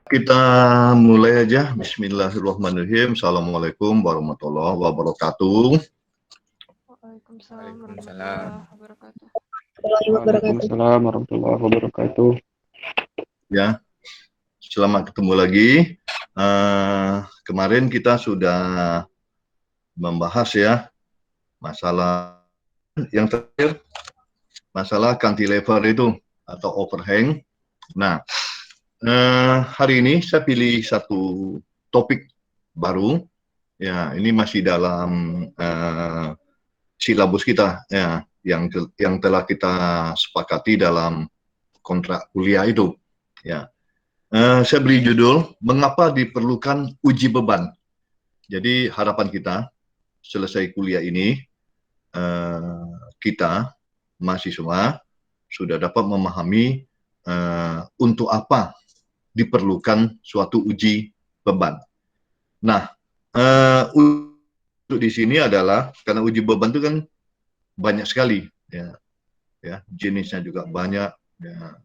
Kita mulai aja. Bismillahirrahmanirrahim. Assalamualaikum warahmatullahi wabarakatuh. Waalaikumsalam Waalaikumsalam. warahmatullahi wabarakatuh. Waalaikumsalam warahmatullahi wabarakatuh. Ya, selamat ketemu lagi. Kemarin kita sudah membahas ya masalah yang terakhir, masalah cantilever itu atau overhang. Nah, hari ini saya pilih satu topik baru. Ya, ini masih dalam silabus kita ya, yang telah kita sepakati dalam kontrak kuliah itu. Ya, saya beri judul mengapa diperlukan uji beban. Jadi harapan kita selesai kuliah ini kita mahasiswa sudah dapat memahami untuk apa diperlukan suatu uji beban. Nah, untuk di sini adalah karena uji beban itu kan banyak sekali, ya jenisnya juga banyak, ya,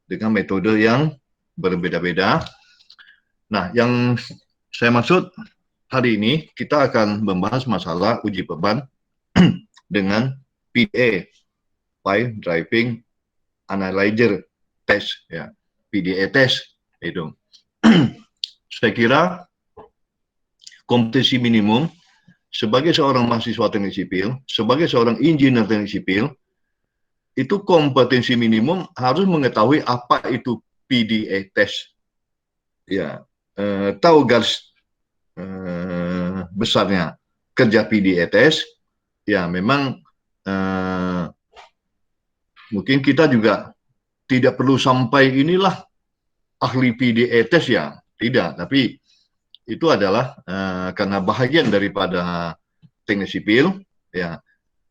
dengan metode yang berbeda-beda. Nah, yang saya maksud hari ini kita akan membahas masalah uji beban dengan PDA, Pipe Driving Analyzer Test, ya. PDA test itu. Saya kira kompetensi minimum sebagai seorang mahasiswa teknik sipil, sebagai seorang insinyur teknik sipil, itu kompetensi minimum harus mengetahui apa itu PDA test. Ya, tahu garis besarnya kerja PDA test. Ya, memang mungkin kita juga tidak perlu sampai inilah ahli PDA test ya, tidak. Tapi itu adalah karena bahagian daripada teknik sipil, ya.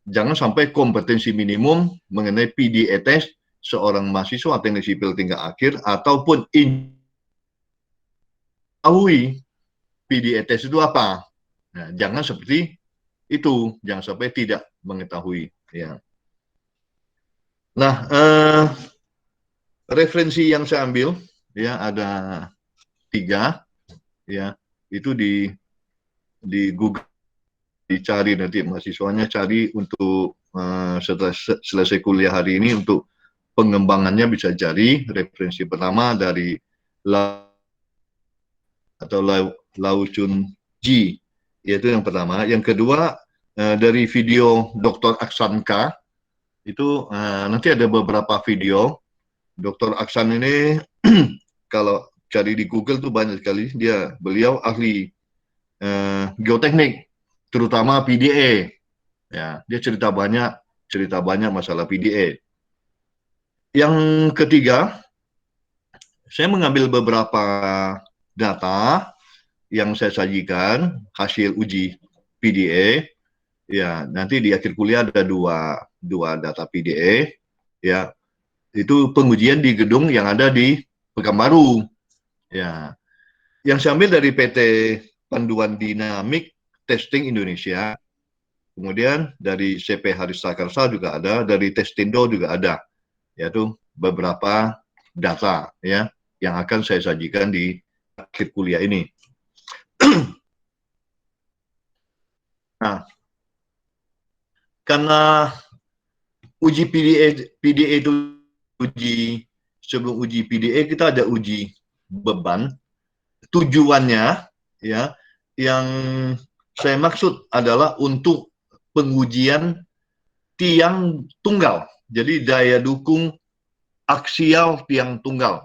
Jangan sampai kompetensi minimum mengenai PDA test seorang mahasiswa teknik sipil tingkat akhir ataupun tahu PDA test itu apa. Nah, jangan seperti itu, jangan sampai tidak mengetahui. Ya. Nah, referensi yang saya ambil ya ada 3 ya, itu di Google, dicari nanti mahasiswanya cari untuk setelah selesai kuliah hari ini untuk pengembangannya bisa cari referensi pertama dari Lau Chun Ji, yaitu yang pertama. Yang kedua dari video Dr. Aksan K, itu nanti ada beberapa video. Dr. Aksan ini kalau cari di Google tuh banyak sekali. Beliau ahli geoteknik, terutama PDA. Ya, dia cerita banyak masalah PDA. Yang ketiga, saya mengambil beberapa data yang saya sajikan hasil uji PDA. Ya, nanti di akhir kuliah ada dua data PDA. Ya, itu pengujian di gedung yang ada di Pekanbaru. Ya, yang saya ambil dari PT Panduan Dinamik Testing Indonesia, kemudian dari CP Harisakarsa juga ada, dari Testindo juga ada, yaitu beberapa data ya yang akan saya sajikan di akhir kuliah ini. Nah, karena uji PDA itu sebelum uji PDA kita ada uji beban. Tujuannya ya, yang saya maksud adalah untuk pengujian tiang tunggal. Jadi daya dukung aksial tiang tunggal.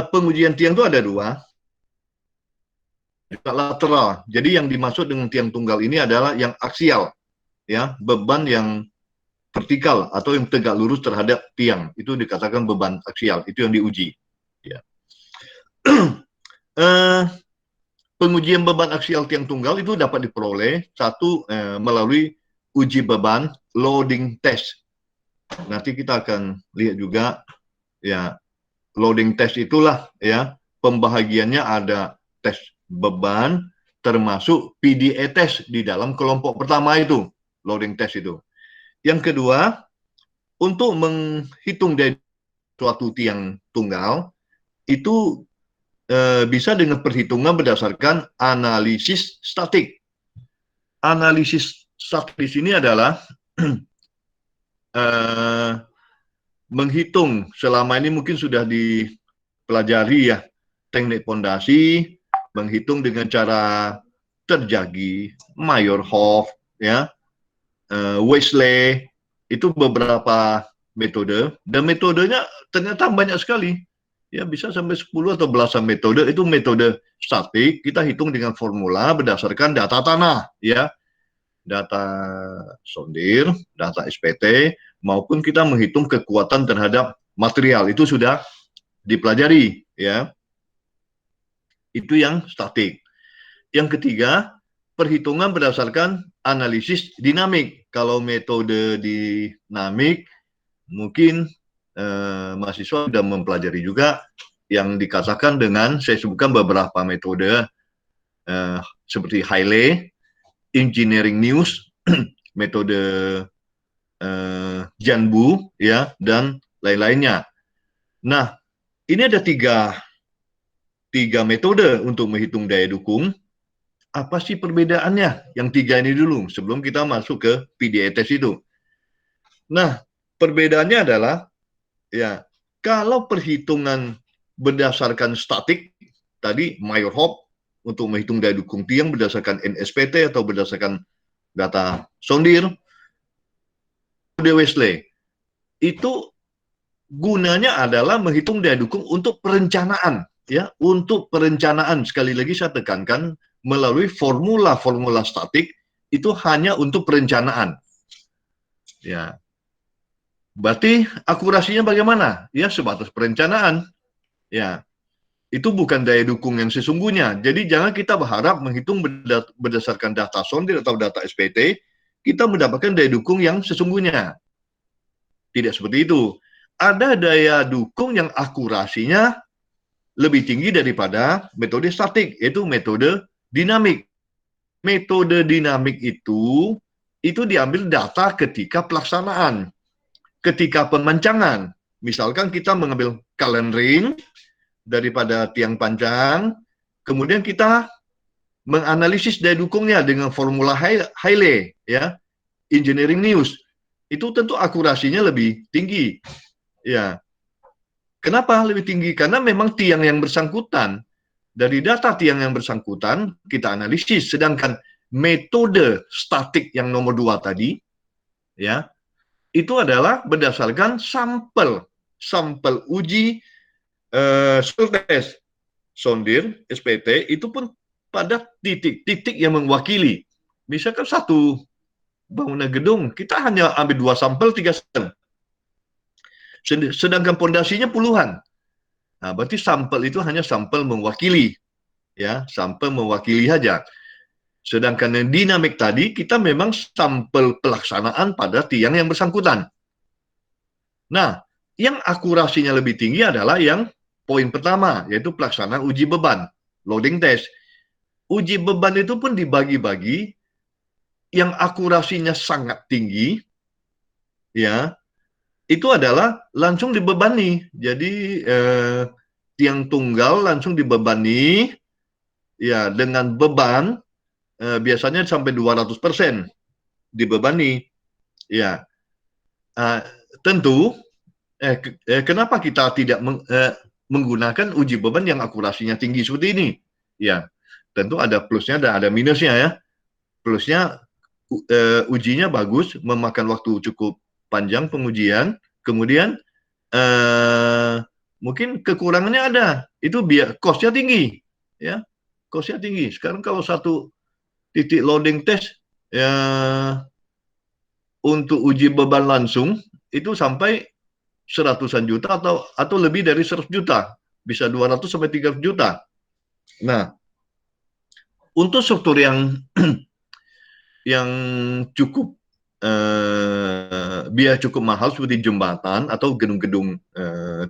Pengujian tiang itu ada 2. Lateral. Jadi yang dimaksud dengan tiang tunggal ini adalah yang aksial, ya, beban yang vertikal atau yang tegak lurus terhadap tiang, itu dikatakan beban aksial, itu yang diuji. Ya. Pengujian beban aksial tiang tunggal itu dapat diperoleh melalui uji beban loading test. Nanti kita akan lihat juga ya, loading test itulah ya, pembahagiannya ada tes beban termasuk PDA test di dalam kelompok pertama itu, loading test itu. Yang kedua, untuk menghitung dari suatu tiang tunggal, itu bisa dengan perhitungan berdasarkan analisis statik. Analisis statik di sini adalah menghitung, selama ini mungkin sudah dipelajari ya, teknik pondasi, menghitung dengan cara terjagi, Meyerhof, ya, Wesley, itu beberapa metode, dan metodenya ternyata banyak sekali. Ya, bisa sampai 10 atau belasan metode. Itu metode statik, kita hitung dengan formula berdasarkan data tanah, ya. Data sondir, data SPT, maupun kita menghitung kekuatan terhadap material. Itu sudah dipelajari, ya. Itu yang statik. Yang ketiga, perhitungan berdasarkan analisis dinamik. Kalau metode dinamik, mungkin mahasiswa sudah mempelajari juga yang dikatakan dengan, saya sebutkan beberapa metode seperti Haile, Engineering News, metode Janbu, ya, dan lain-lainnya. Nah, ini ada tiga metode untuk menghitung daya dukung. Apa sih perbedaannya? Yang tiga ini dulu, sebelum kita masuk ke PDA-test itu. Nah, perbedaannya adalah, ya, kalau perhitungan berdasarkan statik, tadi Meyerhof untuk menghitung daya dukung tiang berdasarkan NSPT atau berdasarkan data sondir, Wesley, itu gunanya adalah menghitung daya dukung untuk perencanaan, ya, untuk perencanaan. Sekali lagi saya tekankan, melalui formula-formula statik itu hanya untuk perencanaan. Ya. Berarti akurasinya bagaimana? Ya, sebatas perencanaan. Ya. Itu bukan daya dukung yang sesungguhnya. Jadi jangan kita berharap menghitung berdasarkan data sondir atau data SPT, kita mendapatkan daya dukung yang sesungguhnya. Tidak seperti itu. Ada daya dukung yang akurasinya lebih tinggi daripada metode statik, yaitu metode dinamik. Metode dinamik itu diambil data ketika pelaksanaan, ketika pemancangan. Misalkan kita mengambil kalen ring daripada tiang panjang, kemudian kita menganalisis daya dukungnya dengan formula Haile, ya, Engineering News. Itu tentu akurasinya lebih tinggi. Ya. Kenapa lebih tinggi? Karena memang tiang yang bersangkutan, dari data tiang yang bersangkutan kita analisis, sedangkan metode statik yang nomor 2 tadi, ya, itu adalah berdasarkan sampel uji surface sondir SPT, itu pun pada titik-titik yang mewakili. Misalkan satu bangunan gedung, kita hanya ambil 2 sampel, 3 sampel. Sedangkan pondasinya puluhan. Nah, berarti sampel itu hanya sampel mewakili, ya, sampel mewakili saja. Sedangkan yang dinamik tadi, kita memang sampel pelaksanaan pada tiang yang bersangkutan. Nah, yang akurasinya lebih tinggi adalah yang poin pertama, yaitu pelaksanaan uji beban, loading test. Uji beban itu pun dibagi-bagi, yang akurasinya sangat tinggi, ya, itu adalah langsung dibebani. Jadi tiang tunggal langsung dibebani, ya, dengan beban biasanya sampai 200% dibebani. Ya, tentu kenapa kita tidak menggunakan uji beban yang akurasinya tinggi seperti ini? Ya, tentu ada plusnya dan ada minusnya, ya. Plusnya ujinya bagus, memakan waktu cukup panjang pengujian. Kemudian mungkin kekurangannya ada, itu biar cost-nya tinggi, ya, cost-nya tinggi. Sekarang kalau satu titik loading test ya, untuk uji beban langsung itu sampai 100-an juta atau lebih dari 100 juta, bisa 200 sampai 300 juta. Nah, untuk struktur yang cukup biaya cukup mahal seperti jembatan atau gedung-gedung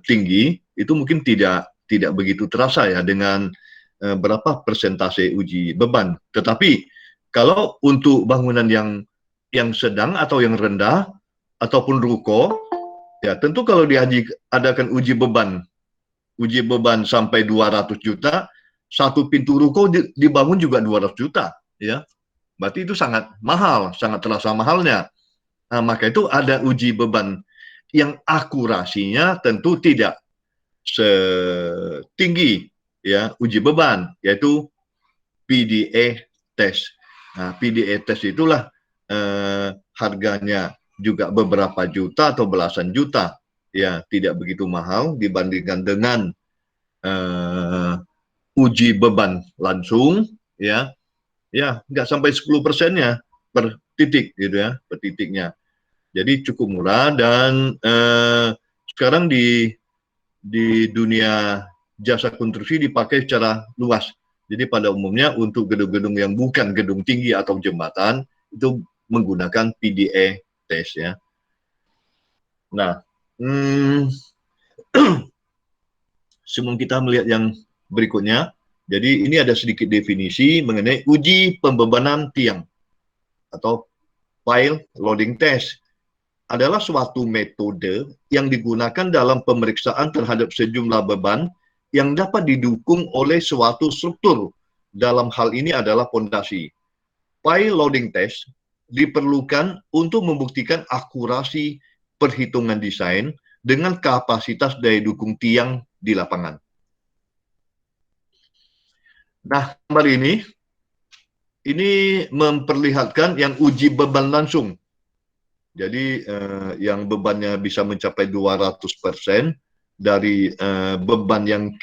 tinggi, itu mungkin tidak begitu terasa, ya, dengan berapa persentase uji beban. Tetapi kalau untuk bangunan yang sedang atau yang rendah ataupun ruko, ya, tentu kalau diadakan uji beban uji beban sampai 200 juta, satu pintu ruko dibangun juga 200 juta, ya. Berarti itu sangat mahal, sangat terasa mahalnya. Nah, maka itu ada uji beban yang akurasinya tentu tidak setinggi ya uji beban, yaitu PDA test. Nah, PDA test itulah harganya juga beberapa juta atau belasan juta, ya tidak begitu mahal dibandingkan dengan uji beban langsung, ya nggak sampai 10%-nya per titik gitu ya, per titiknya. Jadi cukup murah dan sekarang di dunia jasa konstruksi dipakai secara luas. Jadi pada umumnya untuk gedung-gedung yang bukan gedung tinggi atau jembatan itu menggunakan PDA test ya. Nah, sebelum kita melihat yang berikutnya, jadi ini ada sedikit definisi mengenai uji pembebanan tiang atau pile loading test. Adalah suatu metode yang digunakan dalam pemeriksaan terhadap sejumlah beban yang dapat didukung oleh suatu struktur. Dalam hal ini adalah pondasi. Pile loading test diperlukan untuk membuktikan akurasi perhitungan desain dengan kapasitas daya dukung tiang di lapangan. Nah, gambar ini memperlihatkan yang uji beban langsung. Jadi yang bebannya bisa mencapai 200% dari beban yang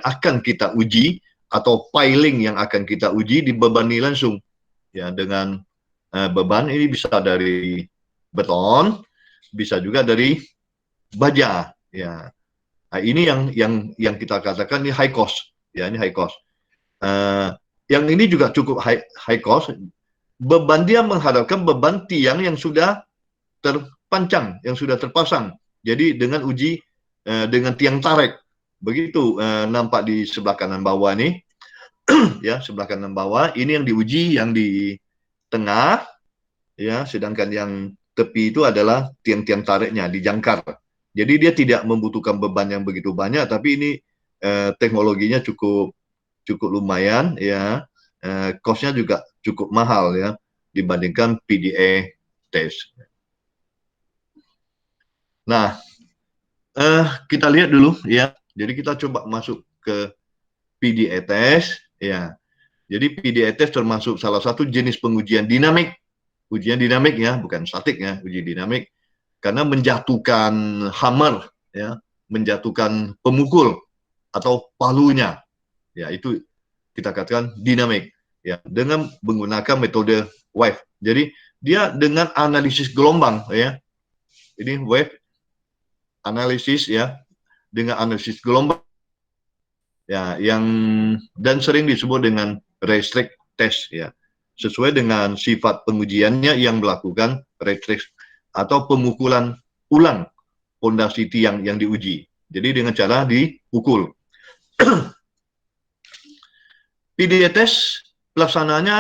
akan kita uji atau piling yang akan kita uji dibebani langsung. Ya, dengan beban ini bisa dari beton, bisa juga dari baja. Ya, nah, ini yang kita katakan ini high cost. Ya, ini high cost. Yang ini juga cukup high cost. Beban dia menghadapkan beban tiang yang sudah terpancang, yang sudah terpasang. Jadi dengan uji dengan tiang tarik. Begitu nampak di sebelah kanan bawah ini. Ya, sebelah kanan bawah ini yang diuji, yang di tengah ya, sedangkan yang tepi itu adalah tiang-tiang tariknya dijangkar. Jadi dia tidak membutuhkan beban yang begitu banyak, tapi ini teknologinya cukup lumayan ya. Cost-nya juga cukup mahal ya dibandingkan PDA test. Nah, kita lihat dulu ya. Jadi kita coba masuk ke PDA test ya. Jadi PDA test termasuk salah satu jenis pengujian dinamik. Ujian dinamik ya, bukan statik ya, uji dinamik. Karena menjatuhkan hammer ya, menjatuhkan pemukul atau palunya. Ya, itu kita katakan dinamik ya, dengan menggunakan metode wave. Jadi dia dengan analisis gelombang ya. Ini wave analisis ya, dengan analisis gelombang ya, yang dan sering disebut dengan restrict test ya, sesuai dengan sifat pengujiannya yang melakukan restrict atau pemukulan ulang pondasi tiang yang diuji. Jadi dengan cara dipukul. PDA test pelaksanaannya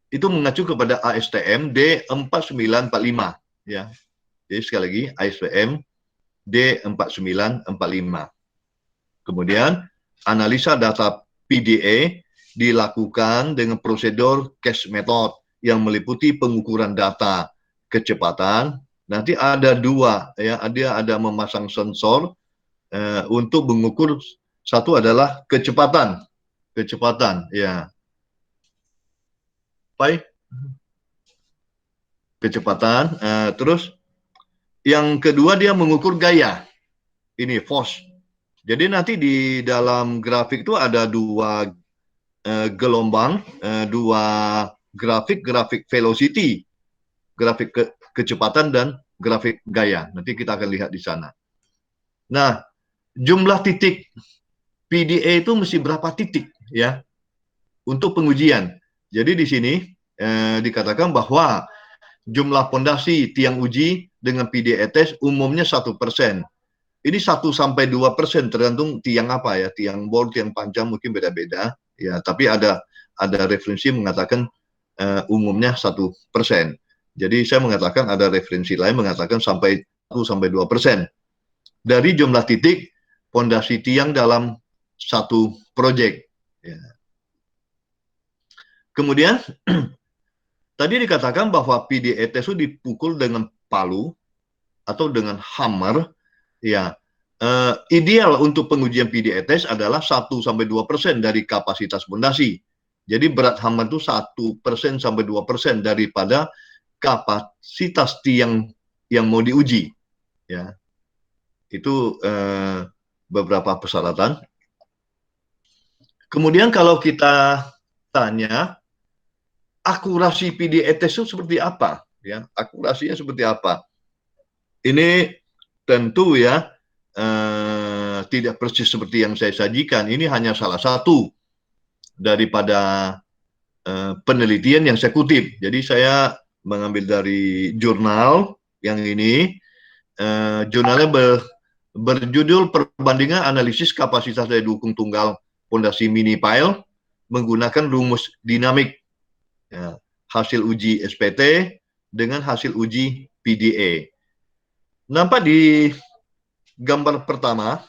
itu mengacu kepada ASTM D4945 ya. Jadi sekali lagi ASTM D4945. Kemudian analisa data PDA dilakukan dengan prosedur CASE method yang meliputi pengukuran data kecepatan. Nanti ada dua ya, ada memasang sensor untuk mengukur. Satu adalah kecepatan ya. Baik. Kecepatan, terus yang kedua dia mengukur gaya. Ini force. Jadi nanti di dalam grafik itu ada dua gelombang, dua grafik velocity, grafik kecepatan dan grafik gaya. Nanti kita akan lihat di sana. Nah, jumlah titik PDA itu mesti berapa titik ya untuk pengujian. Jadi di sini dikatakan bahwa jumlah pondasi tiang uji dengan PDA test umumnya 1%. Ini 1-2% tergantung tiang apa ya, tiang bor, tiang panjang mungkin beda-beda ya. Tapi ada referensi mengatakan umumnya 1%. Jadi saya mengatakan ada referensi lain mengatakan sampai 1-2%. Dari jumlah titik pondasi tiang dalam satu proyek. Ya. Kemudian tadi dikatakan bahwa PDETS itu dipukul dengan palu atau dengan hammer. Ya, ideal untuk pengujian PDETS adalah 1-2% dari kapasitas pondasi. Jadi berat hammer itu 1% sampai 2% daripada kapasitas tiang yang mau diuji. Ya, itu beberapa persyaratan. Kemudian kalau kita tanya akurasi PDETS itu seperti apa? Ya, akurasinya seperti apa? Ini tentu ya tidak persis seperti yang saya sajikan. Ini hanya salah satu daripada penelitian yang saya kutip. Jadi saya mengambil dari jurnal yang ini. Jurnalnya berjudul Perbandingan Analisis Kapasitas Daya Dukung Tunggal Pondasi Mini Pile menggunakan rumus dinamik. Ya, hasil uji SPT dengan hasil uji PDA. Nampak di gambar pertama,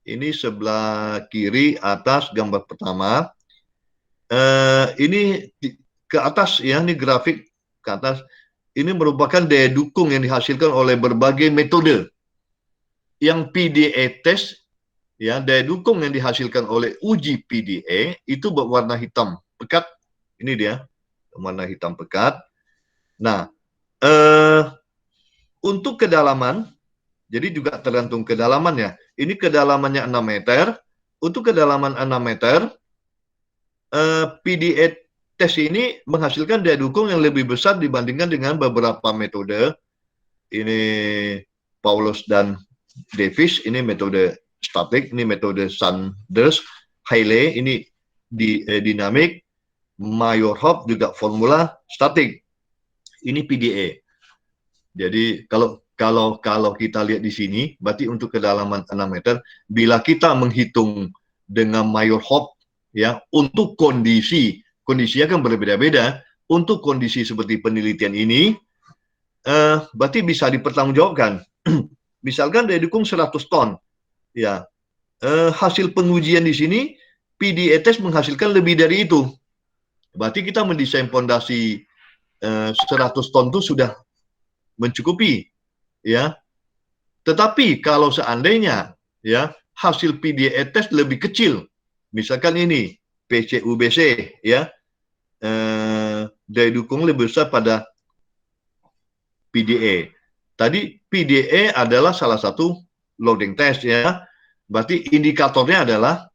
ini sebelah kiri atas gambar pertama. Ini ke atas ya, ini grafik ke atas. Ini merupakan daya dukung yang dihasilkan oleh berbagai metode. Yang PDA test, ya, daya dukung yang dihasilkan oleh uji PDA itu berwarna hitam pekat. Ini dia, warna hitam pekat. Nah, untuk kedalaman, jadi juga tergantung kedalamannya. Ini kedalamannya 6 meter. Untuk kedalaman 6 meter, PDA test ini menghasilkan daya dukung yang lebih besar dibandingkan dengan beberapa metode. Ini Paulus dan Davis, ini metode statik, ini metode Sanders, Haile, ini dinamik, Meyerhoff juga formula statik. Ini PDA. Jadi kalau kita lihat di sini, berarti untuk kedalaman 6 meter, bila kita menghitung dengan Meyerhoff, ya, untuk kondisinya kan berbeda-beda. Untuk kondisi seperti penelitian ini, berarti bisa dipertanggungjawabkan. Misalkan daya dukung 100 ton, ya, hasil pengujian di sini PDA test menghasilkan lebih dari itu. Berarti kita mendesain pondasi 100 ton itu sudah mencukupi, ya. Tetapi kalau seandainya, ya, hasil PDA test lebih kecil, misalkan ini PCUBC, ya, daya dukung lebih besar pada PDA. Tadi PDA adalah salah satu loading test, ya. Berarti indikatornya adalah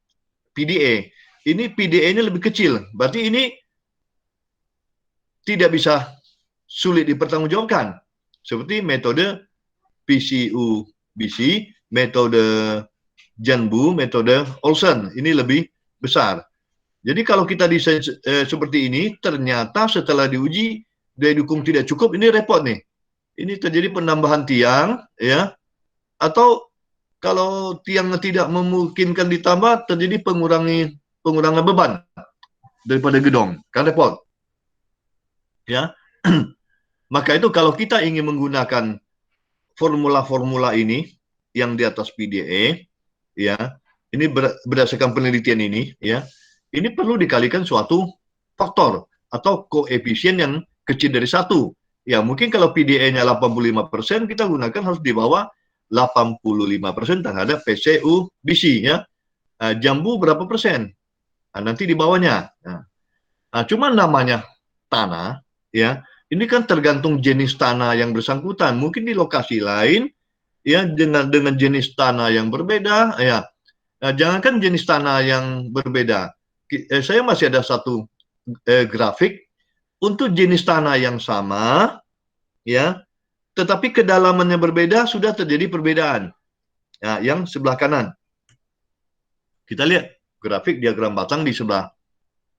PDA. Ini PDA ini lebih kecil. Berarti ini tidak bisa sulit dipertanggungjawabkan. Seperti metode PCUBC, metode Janbu, metode Olsen. Ini lebih besar. Jadi kalau kita desain seperti ini, ternyata setelah diuji daya dukung tidak cukup, ini repot nih. Ini terjadi penambahan tiang, ya, atau kalau tiangnya tidak memungkinkan ditambah, terjadi pengurangan beban daripada gedung, kan repot, ya. Maka itu kalau kita ingin menggunakan formula-formula ini yang di atas PDA, ya, ini berdasarkan penelitian ini, ya, ini perlu dikalikan suatu faktor atau koefisien yang kecil dari 1. Ya, mungkin kalau PDA-nya 85%, kita gunakan harus di bawah 85% terhadap PCUBC, ya. Jambu berapa persen? Nanti di bawahnya. Cuma namanya tanah, ya. Ini kan tergantung jenis tanah yang bersangkutan. Mungkin di lokasi lain, ya, dengan jenis tanah yang berbeda, ya. Jangankan jenis tanah yang berbeda. Saya masih ada satu grafik untuk jenis tanah yang sama, ya, tetapi kedalamannya berbeda, sudah terjadi perbedaan. Ya, yang sebelah kanan. Kita lihat grafik diagram batang di sebelah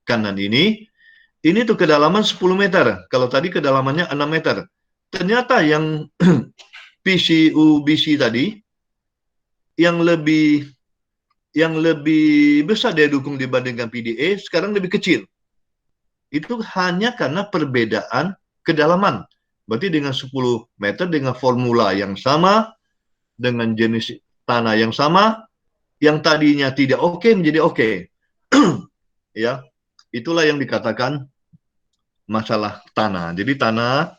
kanan ini. Ini tuh kedalaman 10 meter. Kalau tadi kedalamannya 6 meter. Ternyata yang PCUBC tadi yang lebih besar daya dukung dibandingkan PDA sekarang lebih kecil. Itu hanya karena perbedaan kedalaman. Berarti dengan 10 meter dengan formula yang sama, dengan jenis tanah yang sama, yang tadinya tidak oke menjadi oke. Ya, itulah yang dikatakan masalah tanah. Jadi tanah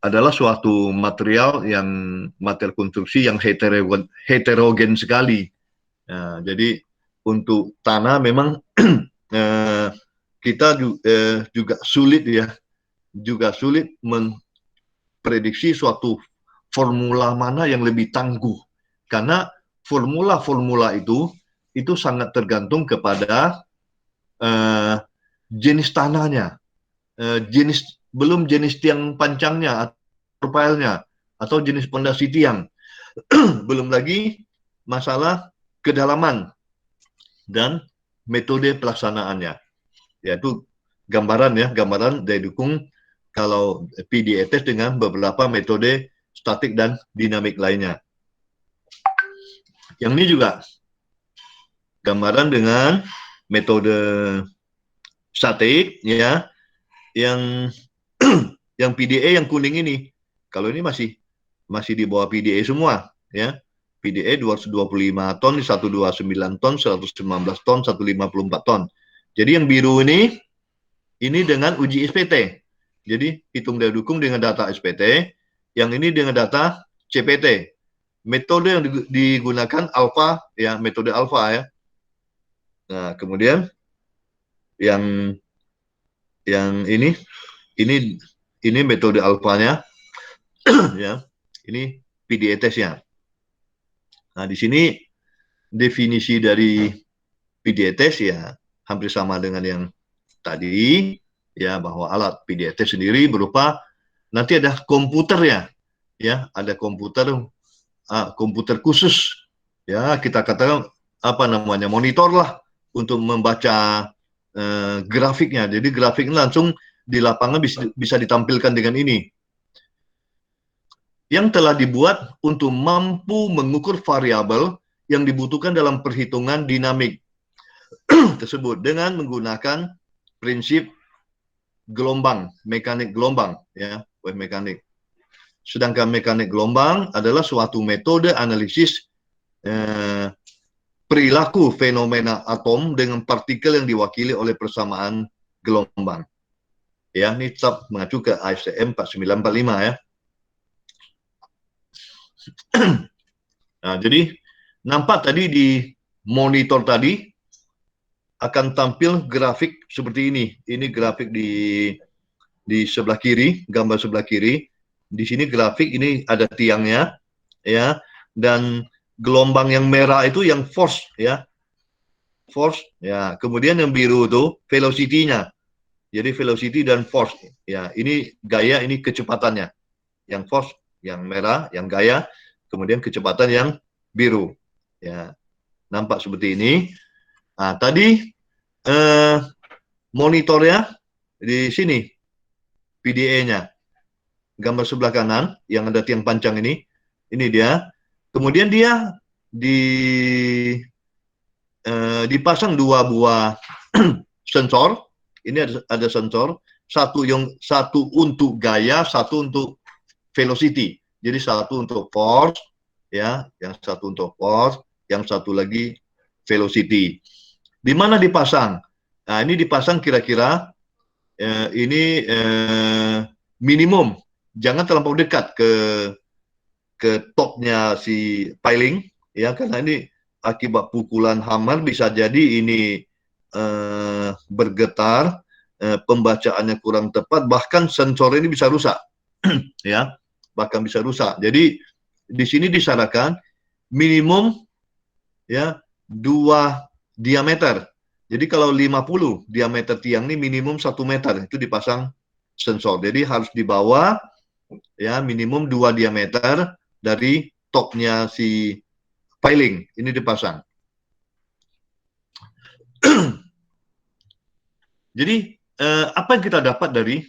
adalah suatu material konstruksi yang heterogen sekali. Nah, jadi untuk tanah memang kita juga sulit memprediksi suatu formula mana yang lebih tangguh, karena formula-formula itu sangat tergantung kepada jenis tanahnya, belum jenis tiang pancangnya atau profilnya atau jenis pondasi tiang, belum lagi masalah kedalaman dan metode pelaksanaannya. Yaitu gambaran dari dukung kalau PDA test dengan beberapa metode statik dan dinamik lainnya. Yang ini juga gambaran dengan metode statik, ya, yang PDA yang kuning ini. Kalau ini masih di bawah PDA semua, ya. PDA 225 ton, 129 ton, 119 ton, 154 ton. Jadi yang biru ini dengan uji SPT. Jadi hitung daya dukung dengan data SPT, yang ini dengan data CPT. Metode yang digunakan alfa, ya, metode alfa, ya. Nah, kemudian yang ini metode alfanya, ya. Ini PDA testnya. Nah, di sini definisi dari PDA test, ya, hampir sama dengan yang tadi, ya, bahwa alat PDA test sendiri berupa nanti ada komputernya, ya, ada komputer khusus, ya, kita katakan monitor lah untuk membaca grafiknya. Jadi grafiknya langsung di lapangan bisa ditampilkan dengan ini, yang telah dibuat untuk mampu mengukur variabel yang dibutuhkan dalam perhitungan dinamik tersebut dengan menggunakan prinsip gelombang, mekanik gelombang, ya, wave mekanik. Sedangkan mekanik gelombang adalah suatu metode analisis perilaku fenomena atom dengan partikel yang diwakili oleh persamaan gelombang. Ya, ini tetap mengacu ke ISTM 4945, ya. Nah, jadi nampak tadi di monitor tadi akan tampil grafik seperti ini. Ini grafik di sebelah kiri, gambar sebelah kiri. Di sini grafik ini ada tiangnya, ya, dan gelombang yang merah itu yang force, ya. Force, ya. Kemudian yang biru itu velocity-nya. Jadi velocity dan force, ya. Ini gaya, ini kecepatannya. Yang force yang merah, yang gaya, kemudian kecepatan yang biru, ya. Nampak seperti ini. Nah, tadi monitornya di sini, PDA-nya, gambar sebelah kanan yang ada tiang pancang ini dia. Kemudian dia dipasang dua buah sensor. Ini ada sensor, satu untuk gaya, satu untuk velocity. Jadi satu untuk force, ya, yang satu untuk force, yang satu lagi velocity. Di mana dipasang? Nah, ini dipasang kira-kira ini minimum, jangan terlampau dekat ke topnya si piling, ya, karena ini akibat pukulan hammer bisa jadi ini bergetar, pembacaannya kurang tepat, bahkan sensor ini bisa rusak. Ya, bahkan bisa rusak. Jadi di sini disyaratkan minimum, ya, 2 diameter. Jadi kalau 50 diameter tiang ini minimum 1 meter itu dipasang sensor. Jadi harus di bawah, ya, minimum 2 diameter dari topnya si piling ini dipasang. Jadi apa yang kita dapat dari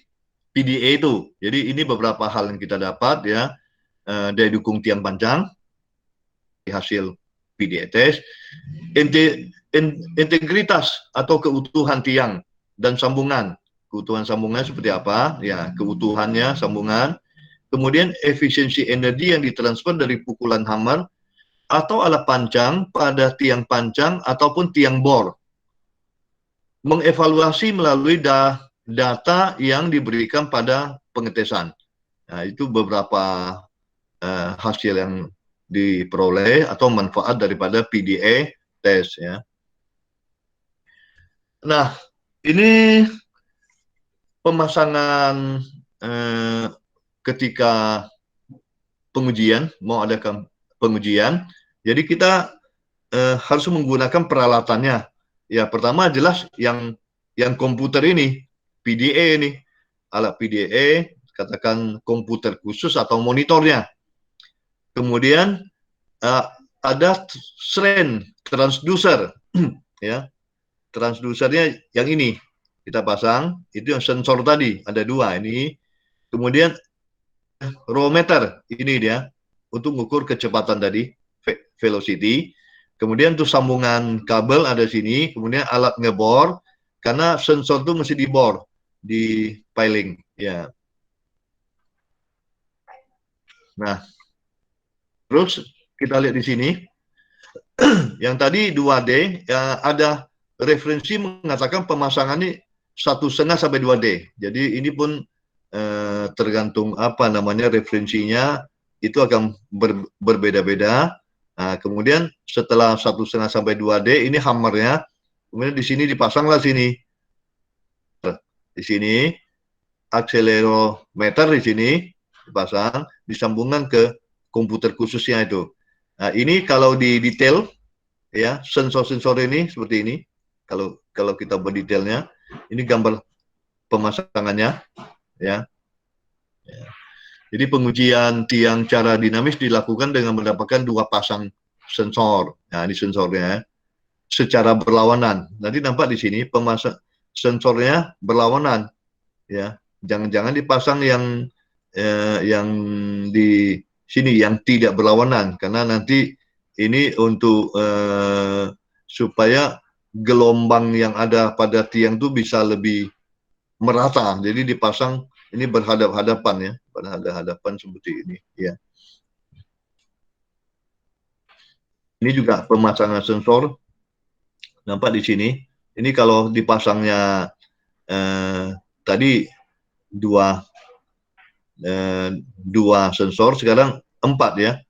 PDA itu? Jadi ini beberapa hal yang kita dapat, ya, daya dukung tiang panjang, hasil PDA test, integritas atau keutuhan tiang dan sambungan. Keutuhan sambungan seperti apa? Ya, keutuhannya sambungan. Kemudian efisiensi energi yang ditransfer dari pukulan hammer atau alat pancang pada tiang pancang ataupun tiang bor. Mengevaluasi melalui data yang diberikan pada pengetesan. Nah, itu beberapa hasil yang diperoleh atau manfaat daripada PDA test ya. Nah, ini pemasangan ketika pengujian, mau adakan pengujian. Jadi kita harus menggunakan peralatannya. Ya, pertama jelas yang komputer ini, PDA ini, alat PDA, katakan komputer khusus atau monitornya. Kemudian ada strain transducer, ya, transducernya yang ini kita pasang, itu yang sensor tadi ada dua ini. Kemudian rometer ini dia untuk mengukur kecepatan tadi, velocity. Kemudian untuk sambungan kabel ada sini, kemudian alat ngebor, karena sensor itu mesti dibor di piling, ya. Nah, terus kita lihat di sini, yang tadi 2D, ya, ada referensi mengatakan pemasangan ini 1,5 sampai 2D. Jadi ini pun tergantung apa namanya referensinya, itu akan berbeda-beda. Nah, kemudian setelah 1,5 sampai 2D ini hammernya, kemudian di sini dipasanglah sini. Di sini akselerometer di sini dipasang, disambungkan ke komputer khususnya itu. Nah, ini kalau di detail ya, sensor-sensor ini seperti ini. Kalau kita berdetailnya, ini gambar pemasangannya ya. Jadi pengujian tiang cara dinamis dilakukan dengan mendapatkan 2 pasang sensor. Nah, ini sensornya secara berlawanan. Nanti nampak di sini pemasang sensornya berlawanan. Ya, jangan-jangan dipasang yang di sini yang tidak berlawanan, karena nanti ini untuk supaya gelombang yang ada pada tiang itu bisa lebih merata. Jadi dipasang ini berhadap-hadapan ya, berhadap-hadapan seperti ini ya. Ini juga pemasangan sensor, nampak di sini. Ini kalau dipasangnya tadi dua sensor, sekarang 4 ya.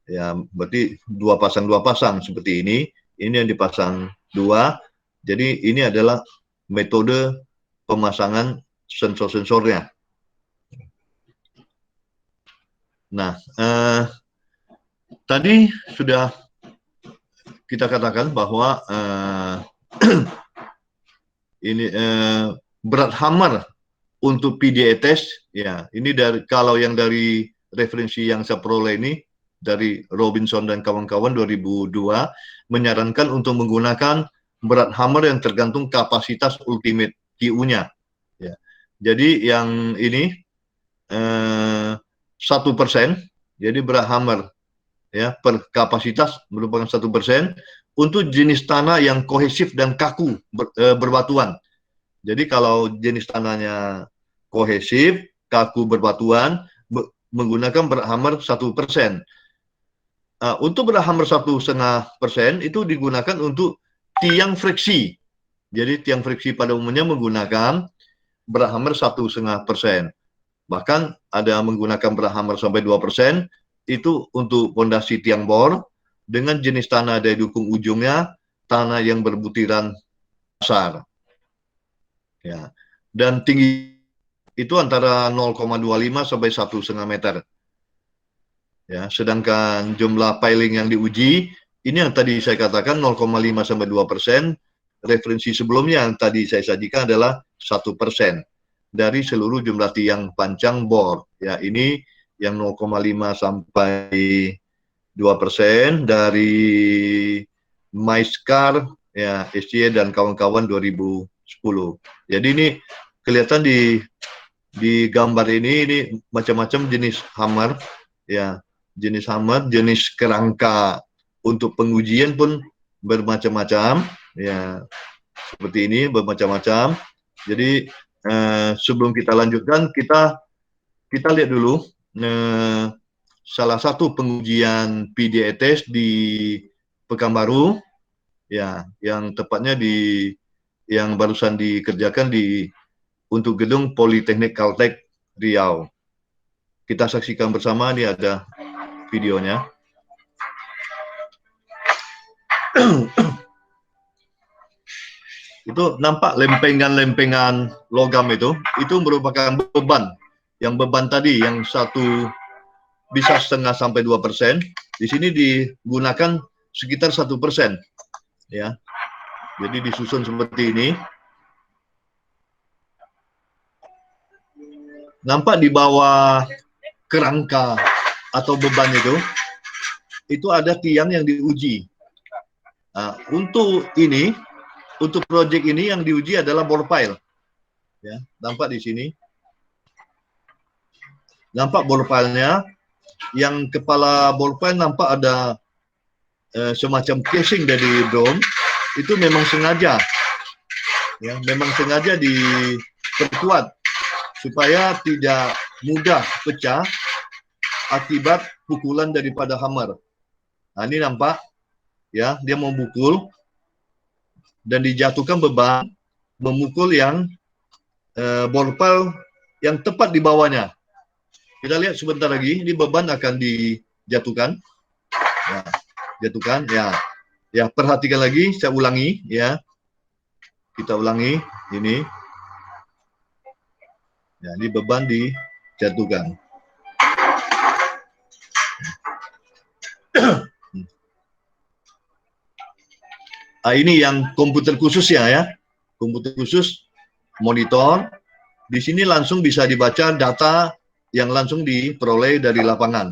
Ya, berarti dua pasang seperti ini. Ini yang dipasang 2. Jadi ini adalah metode pemasangan sensor-sensornya. Nah, tadi sudah kita katakan bahwa ini berat hammer untuk PDA test, ya ini kalau yang dari referensi yang saya peroleh ini dari Robinson dan kawan-kawan 2002 menyarankan untuk menggunakan berat hammer yang tergantung kapasitas ultimate QU-nya. Ya. Jadi yang ini 1%, jadi berat hammer ya per kapasitas merupakan 1% untuk jenis tanah yang kohesif dan kaku berbatuan. Jadi kalau jenis tanahnya kohesif, kaku berbatuan, menggunakan berat hammer 1%. Untuk berat hammer 1,5% itu digunakan untuk tiang friksi. Jadi tiang friksi pada umumnya menggunakan berat hammer 1,5%. Bahkan ada menggunakan berat hammer sampai 2%, itu untuk pondasi tiang bor dengan jenis tanah dari dukung ujungnya, tanah yang berbutiran besar. Ya. Dan tinggi itu antara 0,25 sampai 1,5 meter. Ya, sedangkan jumlah piling yang diuji ini yang tadi saya katakan 0,5 sampai 2%. Referensi sebelumnya yang tadi saya sajikan adalah 1% dari seluruh jumlah tiang pancang bor. Ya, ini yang 0,5 sampai 2% dari MyScar, ya, SCA dan kawan-kawan 2010. Jadi ini kelihatan di gambar ini macam-macam jenis hammer, ya, jenis hammer, jenis kerangka untuk pengujian pun bermacam-macam, ya, seperti ini bermacam-macam. Jadi sebelum kita lanjutkan, kita lihat dulu salah satu pengujian PDA test di Pekanbaru, ya, yang tepatnya yang barusan dikerjakan untuk gedung Politeknik Caltech Riau. Kita saksikan bersama, ini ada videonya. Itu nampak lempengan-lempengan logam itu merupakan beban. Yang beban tadi yang bisa 0,5 sampai 2%, di sini digunakan sekitar 1%, ya. Jadi disusun seperti ini. Nampak di bawah kerangka atau beban itu ada tiang yang diuji. Nah, untuk proyek ini yang diuji adalah bore pile. Ya, nampak di sini. Nampak bore pile-nya, yang kepala bore pile nampak ada semacam casing dari dome, itu memang sengaja. Ya, memang sengaja diperkuat supaya tidak mudah pecah akibat pukulan daripada hammer. Nah, ini nampak, ya, dia memukul dan dijatuhkan beban memukul yang bore pile yang tepat di bawahnya. Kita lihat sebentar lagi, ini beban akan dijatuhkan. Ya, jatuhkan, ya. Ya, perhatikan lagi, saya ulangi, ya. Kita ulangi ini. Ya, ini beban dijatuhkan. Nah, ini yang komputer khusus ya. Komputer khusus, monitor. Di sini langsung bisa dibaca data yang langsung diperoleh dari lapangan.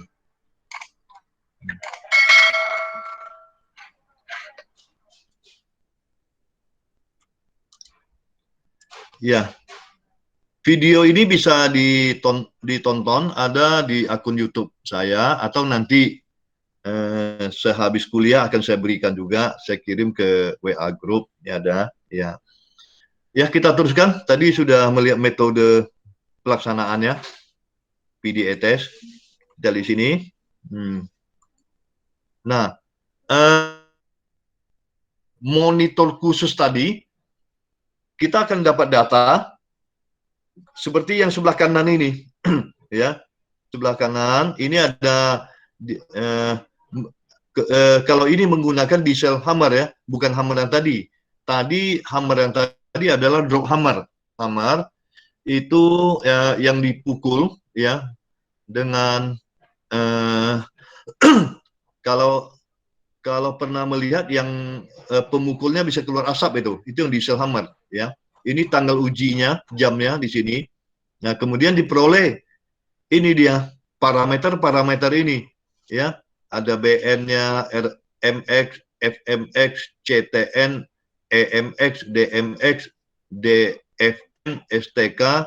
Ya, video ini bisa ditonton, ada di akun YouTube saya, atau nanti sehabis kuliah akan saya berikan juga, saya kirim ke WA group, ya ada, ya. Ya, kita teruskan. Tadi sudah melihat metode pelaksanaannya, PDA test dari sini. Nah, monitor khusus tadi, kita akan dapat data seperti yang sebelah kanan ini, ya. Sebelah kanan ini ada kalau ini menggunakan diesel hammer, ya, bukan hammer yang tadi. Tadi hammer yang tadi adalah drop hammer. Hammer itu yang dipukul, ya, dengan kalau pernah melihat yang pemukulnya bisa keluar asap, itu yang diesel hammer, ya. Ini tanggal ujinya, jamnya di sini. Nah, kemudian diperoleh, ini dia parameter ini, ya. Ada BN-nya, RMX, FMX, CTN, EMX, DMX, DFN, STK,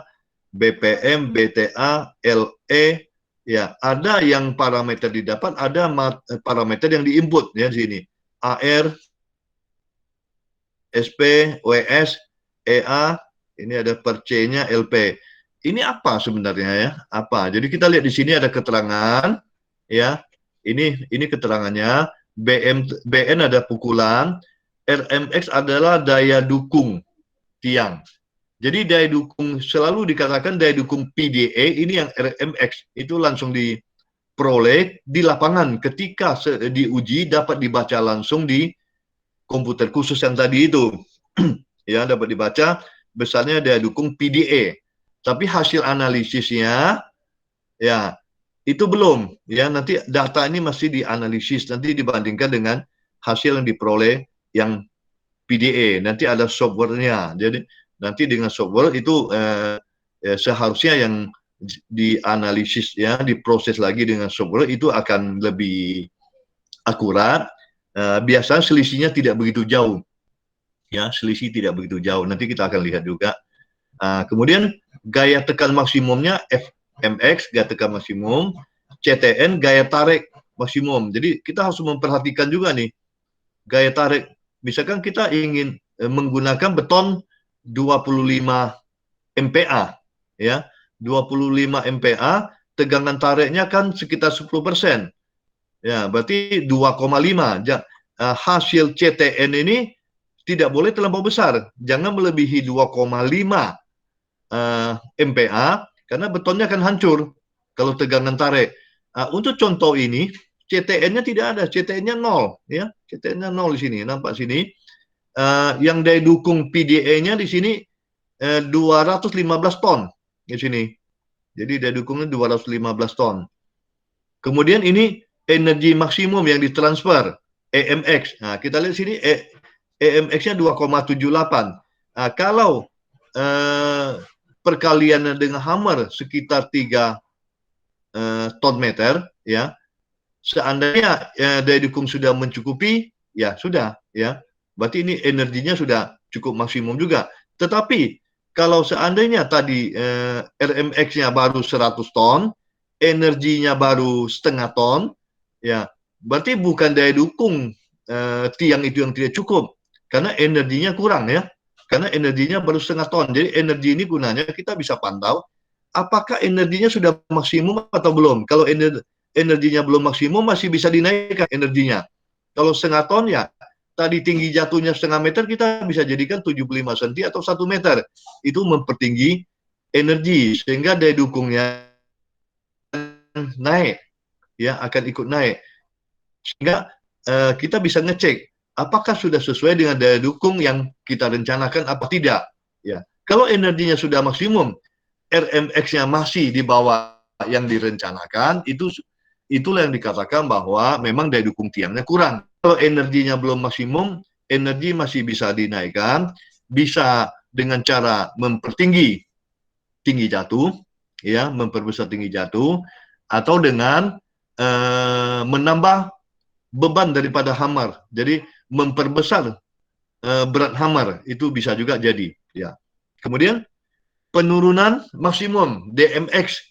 BPM, BTA, LE, ya. Ada yang parameter didapat, ada parameter yang diinput, ya, di sini. AR, SP, WS, EA, ini ada per C-nya, LP. Ini apa sebenarnya, ya? Apa? Jadi kita lihat di sini ada keterangan, ya. Ini keterangannya. BN ada pukulan, RMX adalah daya dukung tiang. Jadi daya dukung selalu dikatakan daya dukung PDA, ini yang RMX itu langsung diperoleh di lapangan ketika diuji, dapat dibaca langsung di komputer khusus yang tadi itu. Ya, dapat dibaca besarnya daya dukung PDA. Tapi hasil analisisnya, ya, itu belum, ya. Nanti data ini masih dianalisis, nanti dibandingkan dengan hasil yang diperoleh yang PDA. Nanti ada software-nya. Jadi nanti dengan software itu seharusnya yang dianalisis, ya, diproses lagi dengan software itu akan lebih akurat. Biasanya selisihnya tidak begitu jauh, ya, selisih tidak begitu jauh. Nanti kita akan lihat juga. Kemudian gaya tekan maksimumnya FMX, gaya tekan maksimum, CTN, gaya tarik maksimum. Jadi kita harus memperhatikan juga nih gaya tarik. Misalkan kita ingin menggunakan beton 25 MPa, ya, 25 MPa, tegangan tariknya kan sekitar 10%. Ya, berarti 2,5. Hasil CTN ini tidak boleh terlampau besar. Jangan melebihi 2,5 MPa karena betonnya akan hancur kalau tegangan tarik. Untuk contoh ini CTN-nya tidak ada, CTN-nya 0 ya. CTN-nya 0 di sini, nampak sini. Yang daya dukung PDA-nya di sini 215 ton di sini. Jadi daya dukungnya 215 ton. Kemudian ini energi maksimum yang ditransfer AMX. Nah, kita lihat sini AMX-nya 2,78. Kalau perkaliannya dengan hammer sekitar 3 ton meter, ya. Seandainya daya dukung sudah mencukupi, ya sudah, ya. Berarti ini energinya sudah cukup maksimum juga. Tetapi kalau seandainya tadi RMX-nya baru 100 ton, energinya baru setengah ton, ya berarti bukan daya dukung tiang itu yang tidak cukup, karena energinya kurang ya, karena energinya baru setengah ton. Jadi energi ini gunanya kita bisa pantau apakah energinya sudah maksimum atau belum. Kalau energinya belum maksimum masih bisa dinaikkan energinya. Kalau setengah ton ya tadi tinggi jatuhnya setengah meter kita bisa jadikan 75 cm atau 1 meter. Itu mempertinggi energi sehingga daya dukungnya naik, ya akan ikut naik. Sehingga kita bisa ngecek apakah sudah sesuai dengan daya dukung yang kita rencanakan apa tidak. Ya, kalau energinya sudah maksimum, RMX-nya masih di bawah yang direncanakan, itulah yang dikatakan bahwa memang daya dukung tiangnya kurang. Kalau energinya belum maksimum, energi masih bisa dinaikkan, bisa dengan cara mempertinggi tinggi jatuh, ya, memperbesar tinggi jatuh, atau dengan menambah beban daripada hammer. Jadi memperbesar berat hammer itu bisa juga jadi. Ya. Kemudian penurunan maksimum DMX,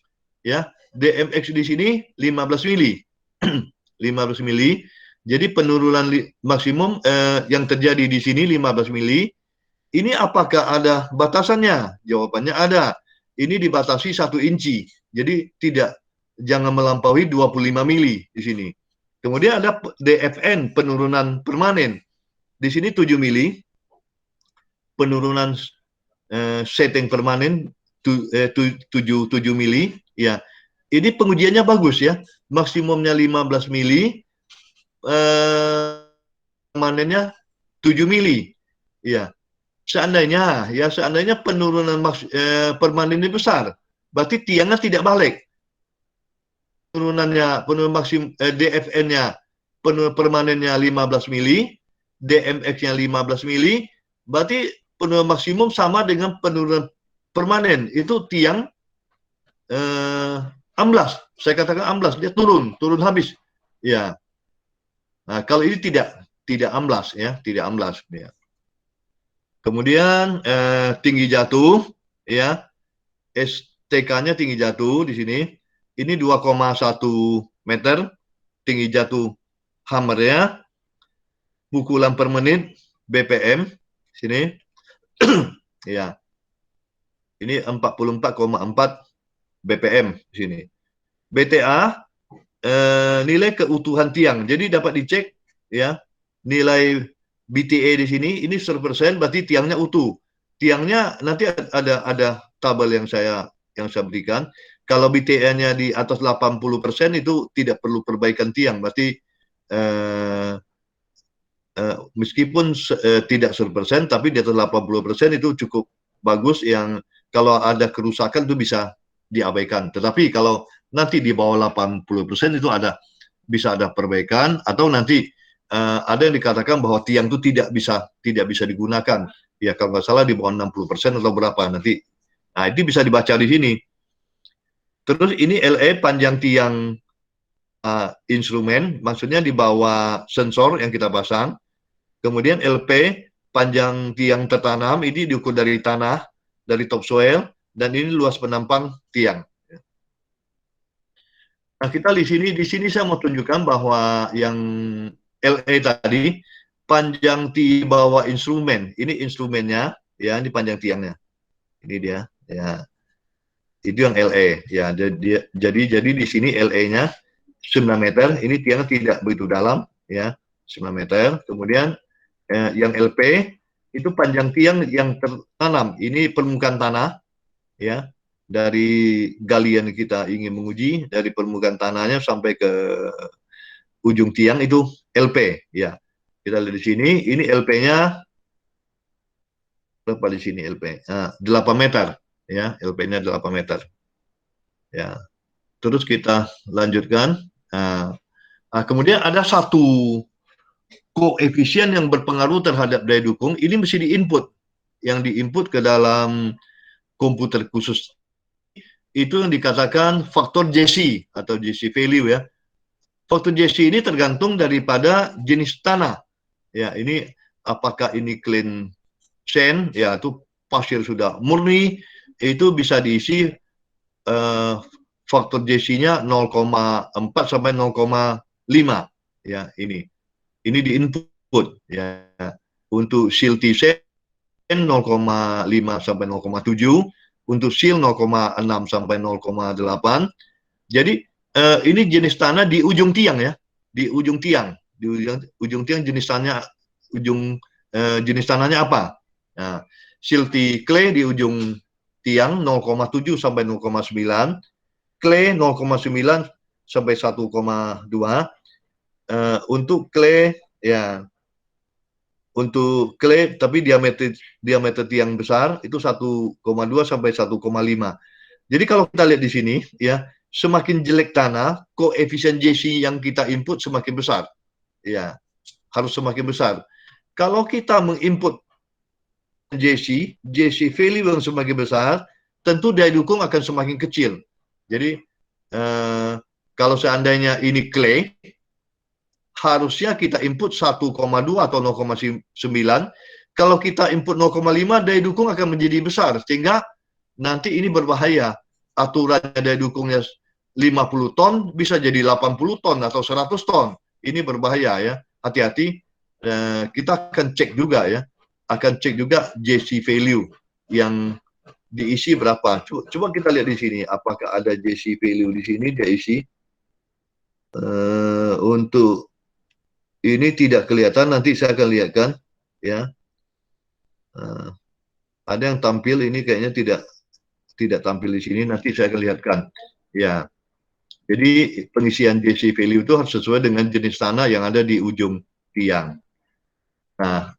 ya. DMX di sini 15 mili. 15 mili. Jadi penurunan maksimum yang terjadi di sini 15 mili. Ini apakah ada batasannya? Jawabannya ada. Ini dibatasi 1 inci. Jadi jangan melampaui 25 mili di sini. Kemudian ada DFN, penurunan permanen. Di sini 7 mili. Penurunan setting permanen 7 mili. Ya. Ini pengujiannya bagus ya. Maksimumnya 15 mili. Permanennya 7 mili. Ya. Seandainya penurunan permanen ini besar, berarti tiangnya tidak balik. Penurunan maksimum DFN-nya permanennya 15 mili, DMX-nya 15 mili, berarti penurunan maksimum sama dengan penurunan permanen. Itu tiang amblas. Saya katakan amblas, dia turun habis. Ya. Nah, kalau ini tidak amblas ya, tidak amblas ya. Kemudian tinggi jatuh, ya, STK-nya tinggi jatuh di sini. Ini 2,1 meter tinggi jatuh hammernya. Pukulan per menit BPM sini, ya. Ini 44,4 BPM di sini. BTA nilai keutuhan tiang. Jadi dapat dicek ya nilai BTA di sini, ini 100%, berarti tiangnya utuh. Tiangnya nanti ada tabel yang saya berikan. Kalau BTA-nya di atas 80% itu tidak perlu perbaikan tiang, berarti meskipun tidak 100%, tapi di atas 80% itu cukup bagus. Yang kalau ada kerusakan itu bisa diabaikan. Tetapi kalau nanti di bawah 80% itu bisa ada perbaikan, atau nanti ada yang dikatakan bahwa tiang itu tidak bisa digunakan. Ya kalau nggak salah di bawah 60% atau berapa nanti. Nah, itu bisa dibaca di sini. Terus ini LE panjang tiang instrumen, maksudnya di bawah sensor yang kita pasang. Kemudian LP panjang tiang tertanam, ini diukur dari tanah, dari topsoil, dan ini luas penampang tiang. Nah, kita di sini saya mau tunjukkan bahwa yang LE tadi panjang di bawah instrumen. Ini instrumennya, ya, ini panjang tiangnya. Ini dia, ya. Itu yang LE ya. Jadi di sini LE-nya 9 meter, ini tiangnya tidak begitu dalam ya, 9 meter. Kemudian yang LP itu panjang tiang yang tertanam. Ini permukaan tanah ya. Dari galian kita ingin menguji dari permukaan tanahnya sampai ke ujung tiang itu LP ya. Kita lihat di sini, ini LP-nya berapa di sini LP? Nah, 8 meter ya, LP-nya 8 meter. Ya. Terus kita lanjutkan. Kemudian ada satu koefisien yang berpengaruh terhadap daya dukung. Ini mesti diinput. Yang diinput ke dalam komputer khusus itu yang dikatakan faktor JC atau JC value ya. Faktor JC ini tergantung daripada jenis tanah. Ya, ini apakah ini clean sand ya, itu pasir sudah murni, itu bisa diisi faktor JC-nya 0,4 sampai 0,5 ya, ini diinput ya. Untuk silty sand 0,5 sampai 0,7, untuk seal 0,6 sampai 0,8. Jadi ini jenis tanah di ujung tiang ya, di ujung tiang jenis tanahnya, jenis tanahnya apa? Nah, silty clay di ujung tiang 0,7 sampai 0,9, clay 0,9 sampai 1,2. Untuk clay ya, untuk clay tapi diameter tiang besar itu 1,2 sampai 1,5. Jadi kalau kita lihat di sini ya, semakin jelek tanah, koefisien JC yang kita input semakin besar. Ya, harus semakin besar. Kalau kita menginput JC value yang semakin besar, tentu daya dukung akan semakin kecil. Jadi kalau seandainya ini clay, harusnya kita input 1,2 atau 0,9. Kalau kita input 0,5, daya dukung akan menjadi besar, sehingga nanti ini berbahaya. Aturannya daya dukungnya 50 ton, bisa jadi 80 ton atau 100 ton. Ini berbahaya ya, hati-hati. Kita akan cek juga ya, JC value yang diisi berapa. Coba kita lihat di sini, apakah ada JC value di sini, dia isi. Untuk ini tidak kelihatan, nanti saya akan lihatkan ya. Ada yang tampil, ini kayaknya tidak tampil di sini, nanti saya akan lihatkan ya. Jadi pengisian JC value itu harus sesuai dengan jenis tanah yang ada di ujung tiang. Nah,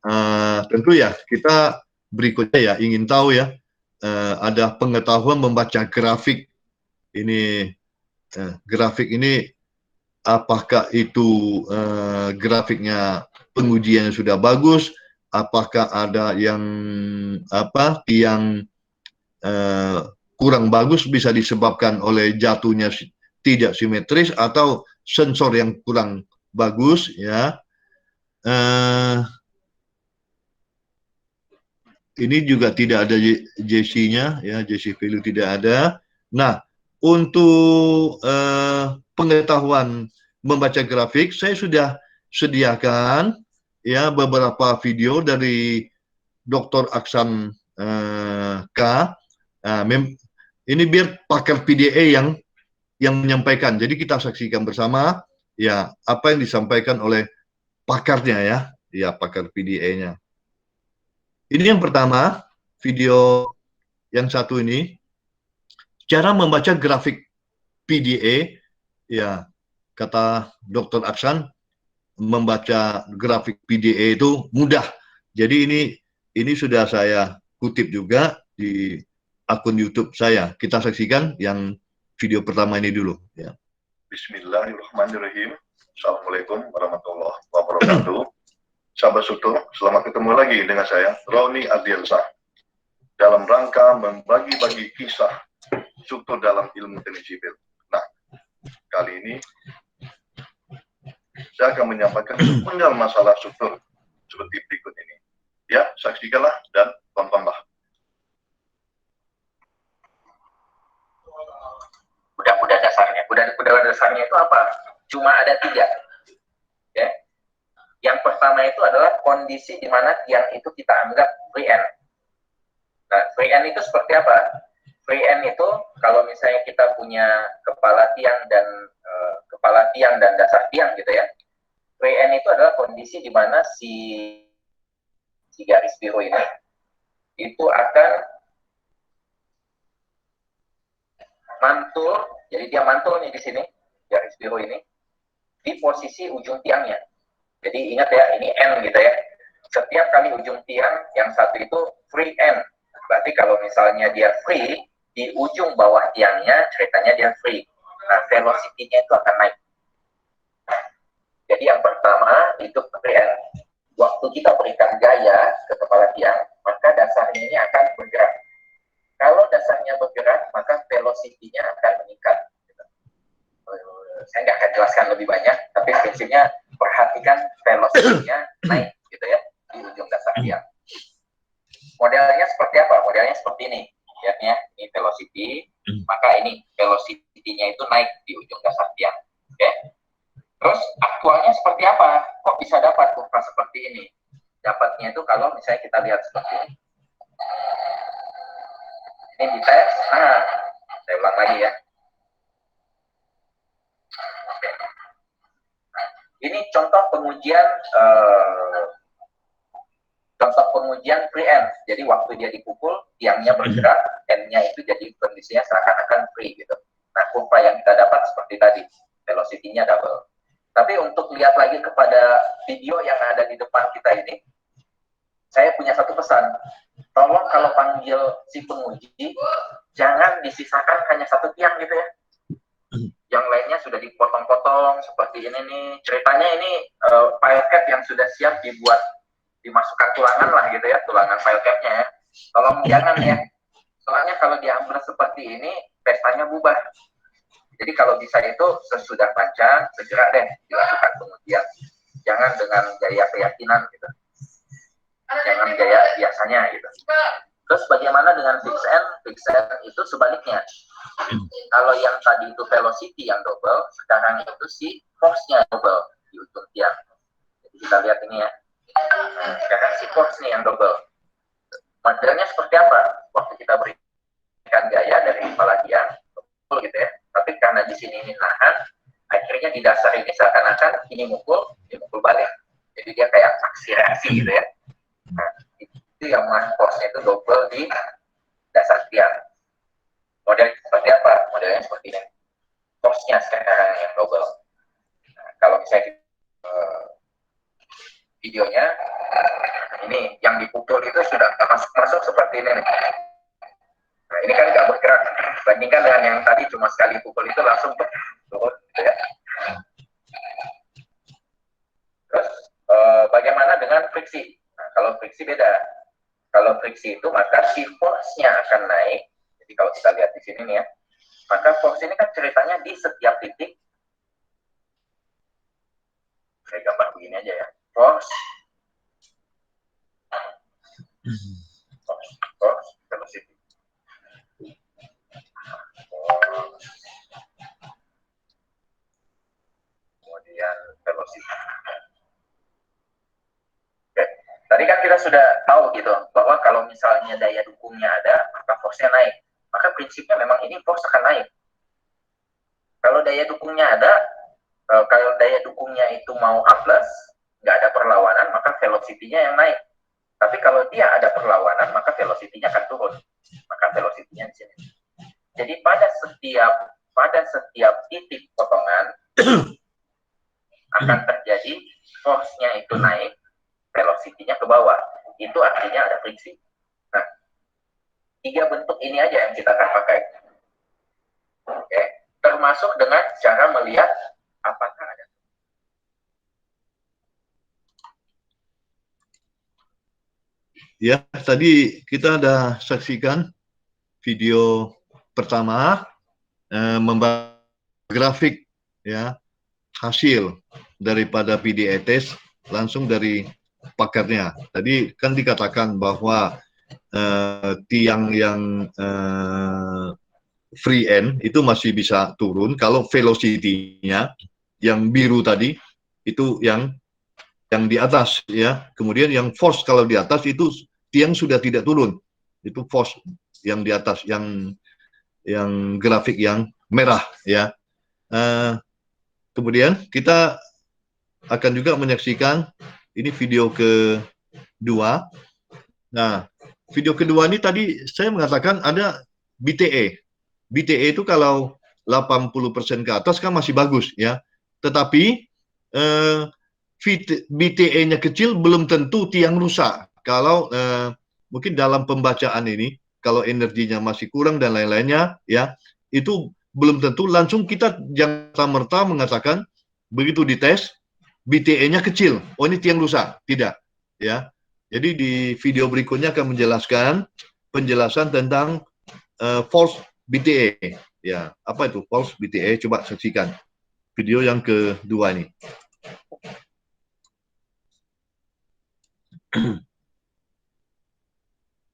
tentu ya kita berikutnya ya ingin tahu ya, ada pengetahuan membaca grafik ini. Grafik ini apakah itu grafiknya pengujiannya sudah bagus, apakah ada yang tiang kurang bagus bisa disebabkan oleh jatuhnya tidak simetris atau sensor yang kurang bagus ya. Ini juga tidak ada JC-nya ya, JC value tidak ada. Nah, untuk pengetahuan membaca grafik, saya sudah sediakan ya beberapa video dari Dr. Aksan K. Ini biar pakar PDA yang menyampaikan. Jadi kita saksikan bersama ya apa yang disampaikan oleh pakarnya ya pakar PDA-nya. Ini yang pertama, video yang satu ini, cara membaca grafik PDA, ya kata Dr. Aksan, membaca grafik PDA itu mudah. Jadi ini sudah saya kutip juga di akun YouTube saya. Kita saksikan yang video pertama ini dulu. Ya. Bismillahirrahmanirrahim. Assalamualaikum warahmatullahi wabarakatuh. Sahabat Struktur, selamat ketemu lagi dengan saya, Roni Ardiansyah, dalam rangka membagi-bagi kisah struktur dalam ilmu teknik sipil. Nah, kali ini saya akan menyampaikan sepenggal masalah struktur seperti berikut ini. Ya, saksikanlah dan tontonlah. Udah dasarnya. Udah dasarnya itu apa? Cuma ada 3. Ya. Yang pertama itu adalah kondisi di mana tiang itu kita anggap free end. Nah, free end itu seperti apa? Free end itu kalau misalnya kita punya kepala tiang dan dasar tiang gitu ya. Free end itu adalah kondisi di mana si garis biru ini itu akan mantul, jadi dia mantul nih di sini, garis biru ini, di posisi ujung tiangnya. Jadi ingat ya, ini N gitu ya. Setiap kali ujung tiang, yang satu itu free N. Berarti kalau misalnya dia free, di ujung bawah tiangnya, ceritanya dia free. Nah, velocity-nya itu akan naik. Jadi yang pertama, itu free N. Waktu kita berikan gaya ke kepala tiang, maka dasarnya ini akan bergerak. Kalau dasarnya bergerak, maka velocity-nya akan meningkat. Saya nggak akan jelaskan lebih banyak, tapi prinsipnya perhatikan velocity-nya naik, gitu ya, di ujung dasar tiang. Modelnya seperti apa? Modelnya seperti ini. Lihat ya, ini velocity, maka ini velocity-nya itu naik di ujung dasar tiang. Oke. Terus aktualnya seperti apa? Kok bisa dapat kurva seperti ini? Dapatnya itu kalau misalnya kita lihat seperti ini. Ini dites, saya ulang lagi ya. Oke. Nah, ini contoh pengujian free end. Jadi waktu dia dipukul, tiangnya bergerak, end-nya itu jadi kondisinya seakan-akan free gitu. Nah, kurva yang kita dapat seperti tadi, velocity-nya double. Tapi untuk lihat lagi kepada video yang ada di depan kita ini, saya punya satu pesan. Tolong kalau panggil si penguji, jangan disisakan hanya satu tiang gitu ya. Yang lainnya sudah dipotong-potong seperti ini nih. Ceritanya ini file cap yang sudah siap dimasukkan tulangan lah gitu ya, tulangan file cap-nya ya. Tolong jangan ya. Soalnya kalau diambil seperti ini, pestanya bubar. Jadi kalau bisa itu sesudah panjang, segera deh dilakukan pengujian. Jangan dengan gaya keyakinan gitu. Jangan gaya biasanya gitu. Terus bagaimana dengan fixed end? Fixed end itu sebaliknya. Kalau yang tadi itu velocity yang double, sekarang itu si force-nya double di ujung tiang. Jadi kita lihat ini ya. Nah, sekarang si force nih yang double. Modelnya seperti apa? Waktu kita berikan gaya dari kepala tiang, double gitu ya. Tapi karena di sini ini nahan, akhirnya di dasar ini seakan-akan ini mukul balik. Jadi dia kayak aksi reaksi gitu ya. Nah, itu yang force-nya itu double di dasar tiang. Modelnya seperti apa? Modelnya seperti ini. Force-nya sekarang yang double. Nah, kalau misalnya videonya, ini yang dipukul itu sudah masuk seperti ini nih. Nah, ini kan nggak bergerak. Bandingkan dengan yang tadi cuma sekali pukul itu langsung turun gitu ya. Terus bagaimana dengan friksi? Nah, kalau friksi beda. Kalau friksi itu maka si force-nya akan naik. Jadi kalau kita lihat di sini nih ya, maka force ini kan ceritanya di setiap titik. Saya gambar begini aja ya. Force, velocity. Kemudian velocity. Oke. Tadi kan kita sudah tahu gitu bahwa kalau misalnya daya dukungnya ada, maka force-nya naik. Maka prinsipnya memang ini force akan naik. Kalau daya dukungnya ada, kalau daya dukungnya itu mau A+, nggak ada perlawanan, maka velocity-nya yang naik. Tapi kalau dia ada perlawanan, maka velocity-nya akan turun. Maka velocity-nya di sini. Jadi pada setiap titik potongan akan terjadi force-nya itu naik, velocity-nya ke bawah. Itu artinya ada friksi. Nah, 3 bentuk ini aja yang kita akan pakai. Oke, termasuk dengan cara melihat apakah ada. Ya, tadi kita ada saksikan video pertama membawa grafik ya hasil daripada PDA test langsung dari pakarnya. Tadi kan dikatakan bahwa tiang yang free end itu masih bisa turun kalau velocity-nya yang biru tadi itu yang di atas ya. Kemudian yang force kalau di atas itu tiang sudah tidak turun. Itu force yang di atas yang yang grafik yang merah ya. Kemudian kita akan juga menyaksikan ini video kedua. Nah, video kedua ini tadi saya mengatakan ada BTA. BTA itu kalau 80% ke atas kan masih bagus ya. Tetapi BTA-nya kecil belum tentu tiang rusak. Kalau mungkin dalam pembacaan ini kalau energinya masih kurang dan lain-lainnya ya, itu belum tentu langsung kita jangan merta mengatakan begitu dites BTA-nya kecil, oh ini tiang rusak, tidak ya. Jadi di video berikutnya akan menjelaskan penjelasan tentang false BTA ya. Apa itu false BTA? Coba saksikan video yang kedua ini.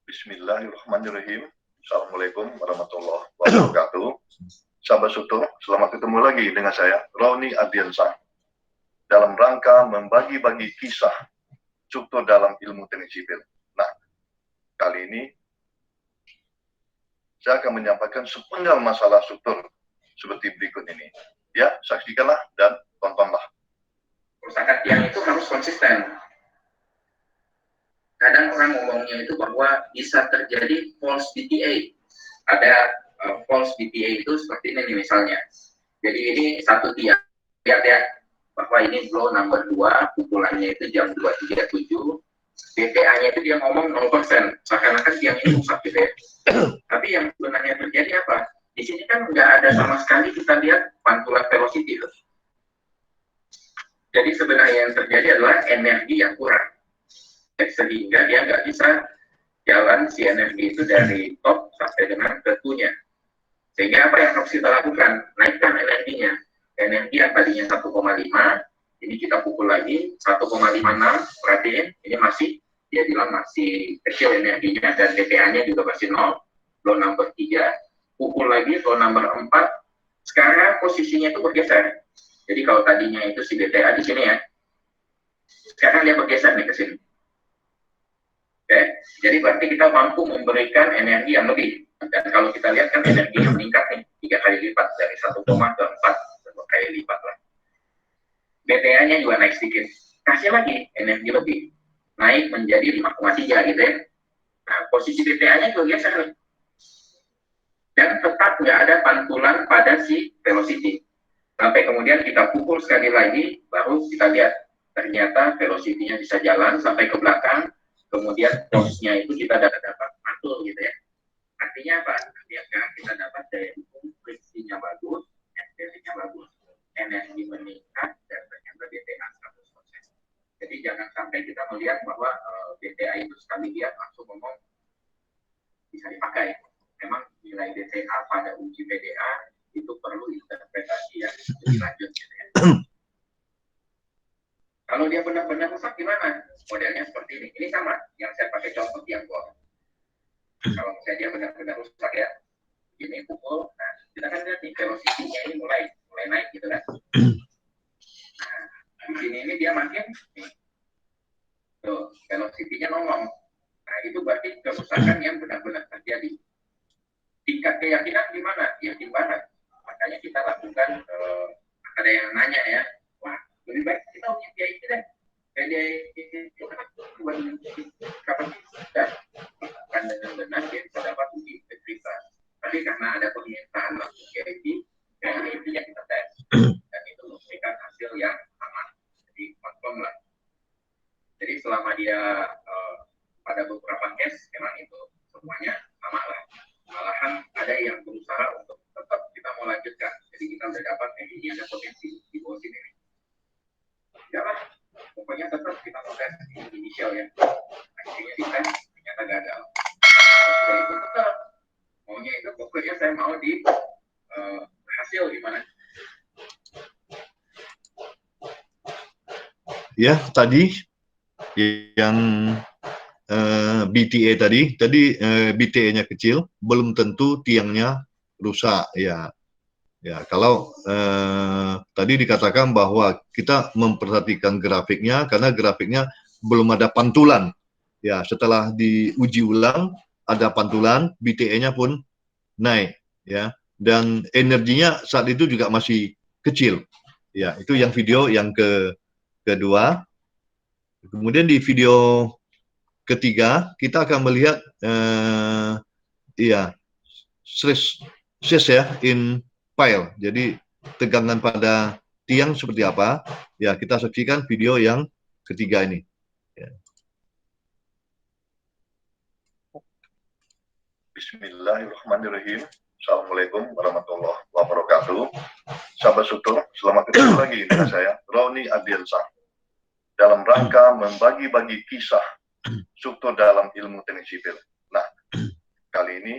Bismillahirrahmanirrahim. Assalamualaikum warahmatullahi wabarakatuh. Sahabat Suto, selamat ketemu lagi dengan saya, Roni Ardiansah, dalam rangka membagi-bagi kisah Suto dalam ilmu teknik sipil. Nah, kali ini saya akan menyampaikan sepenggal masalah struktur seperti berikut ini. Ya, saksikanlah dan tontonlah. Kerusakan tiang itu harus konsisten. Kadang orang ngomongnya itu bahwa bisa terjadi false BTA. Ada false BTA itu seperti ini nih misalnya. Jadi ini satu tiang, lihat ya, bahwa ini blow number 2, pukulannya itu jam 2.37, BTA-nya itu dia ngomong 0%, seakan-akan tiang ini rusak gitu ya. Tapi yang sebenarnya terjadi apa? Di sini kan nggak ada sama sekali kita lihat pantulan velocity itu. Jadi sebenarnya yang terjadi adalah energi yang kurang. Sehingga dia nggak bisa jalan si energi itu dari top sampai dengan ketunya. Sehingga apa yang harus kita lakukan? Naikkan energinya. Energi yang tadinya 1,5, ini kita pukul lagi 1,56, perhatiin, ini masih, dia bilang masih kecil energinya, dan BTA-nya juga masih 0, blow number 3, pukul lagi blow number 4, sekarang posisinya itu bergeser. Jadi kalau tadinya itu si BTA di sini ya, sekarang dia bergeser nih ke sini. Oke, jadi berarti kita mampu memberikan energi yang lebih. Dan kalau kita lihat kan energinya meningkat nih, 3 kali lipat, dari 1, ke 4, 2 kali lipat lah. BTA-nya juga naik sedikit. Kasih lagi energi lebih. Naik menjadi 5,3 gitu ya. Nah, posisi BTA-nya juga geser nih. Dan tetap nggak ada pantulan pada si velocity. Sampai kemudian kita pukul sekali lagi, baru kita lihat ternyata velocity-nya bisa jalan sampai ke belakang. Kemudian force-nya itu kita dapat mantul gitu ya. Artinya apa? Artinya sekarang kita dapat daya dukung, friksinya bagus, energi-nya bagus, energi meningkat, dan ternyata BTA 100%. Jadi jangan sampai kita melihat bahwa BTA itu sekali lihat langsung ngomong bisa dipakai. Memang nilai BTA pada uji PDA itu perlu interpretasi yang lebih lanjut gitu ya. Kalau dia benar-benar rusak gimana? Modelnya seperti ini. Ini sama yang saya pakai contoh tiang bor. Kalau misalnya dia benar-benar rusak ya, ini pukul. Nah, kita kan lihat nih velocity-nya ini mulai naik gitu kan. Nah, di sini ini dia makin nih. Tuh, velocity-nya nongol. Nah, itu berarti kerusakan yang benar-benar terjadi. Tingkat keyakinan gimana? Yakin banget. Makanya kita lakukan, ada yang nanya ya, wah, lebih baik kita punya PDI deh. PDI itu kan kapan kita akan benar-benar dia bisa dapat uji integritas. Tapi karena ada permintaan langsung PDI yang kita tes, dan itu memberikan hasil yang sama. Jadi confirm lah. Jadi selama dia pada beberapa case memang itu semuanya sama lah. Malahan ada yang berusaha untuk tetap kita mau lanjutkan. Jadi kita udah dapat ini ada potensi di bawah sini. Ya lah, pokoknya tetap kita mau tes inisial ya. Akhirnya di tes ternyata gagal. Setelah itu tetap maunya itu pokoknya saya mau di hasil gimana? Ya, tadi yang BTA tadi BTA-nya kecil, belum tentu tiangnya rusak ya. Ya, kalau tadi dikatakan bahwa kita memperhatikan grafiknya karena grafiknya belum ada pantulan. Ya, setelah diuji ulang ada pantulan, BTA-nya pun naik ya, dan energinya saat itu juga masih kecil. Ya, itu yang video yang kedua. Kemudian di video ketiga kita akan melihat ya stress ya in pile. Jadi tegangan pada tiang seperti apa? Ya, kita saksikan video yang ketiga ini. Ya. Bismillahirrahmanirrahim. Assalamualaikum warahmatullahi wabarakatuh. Sahabat struktur, selamat ketemu lagi dengan saya, Roni Adielsa, dalam rangka membagi-bagi kisah struktur dalam ilmu teknik sipil. Nah, kali ini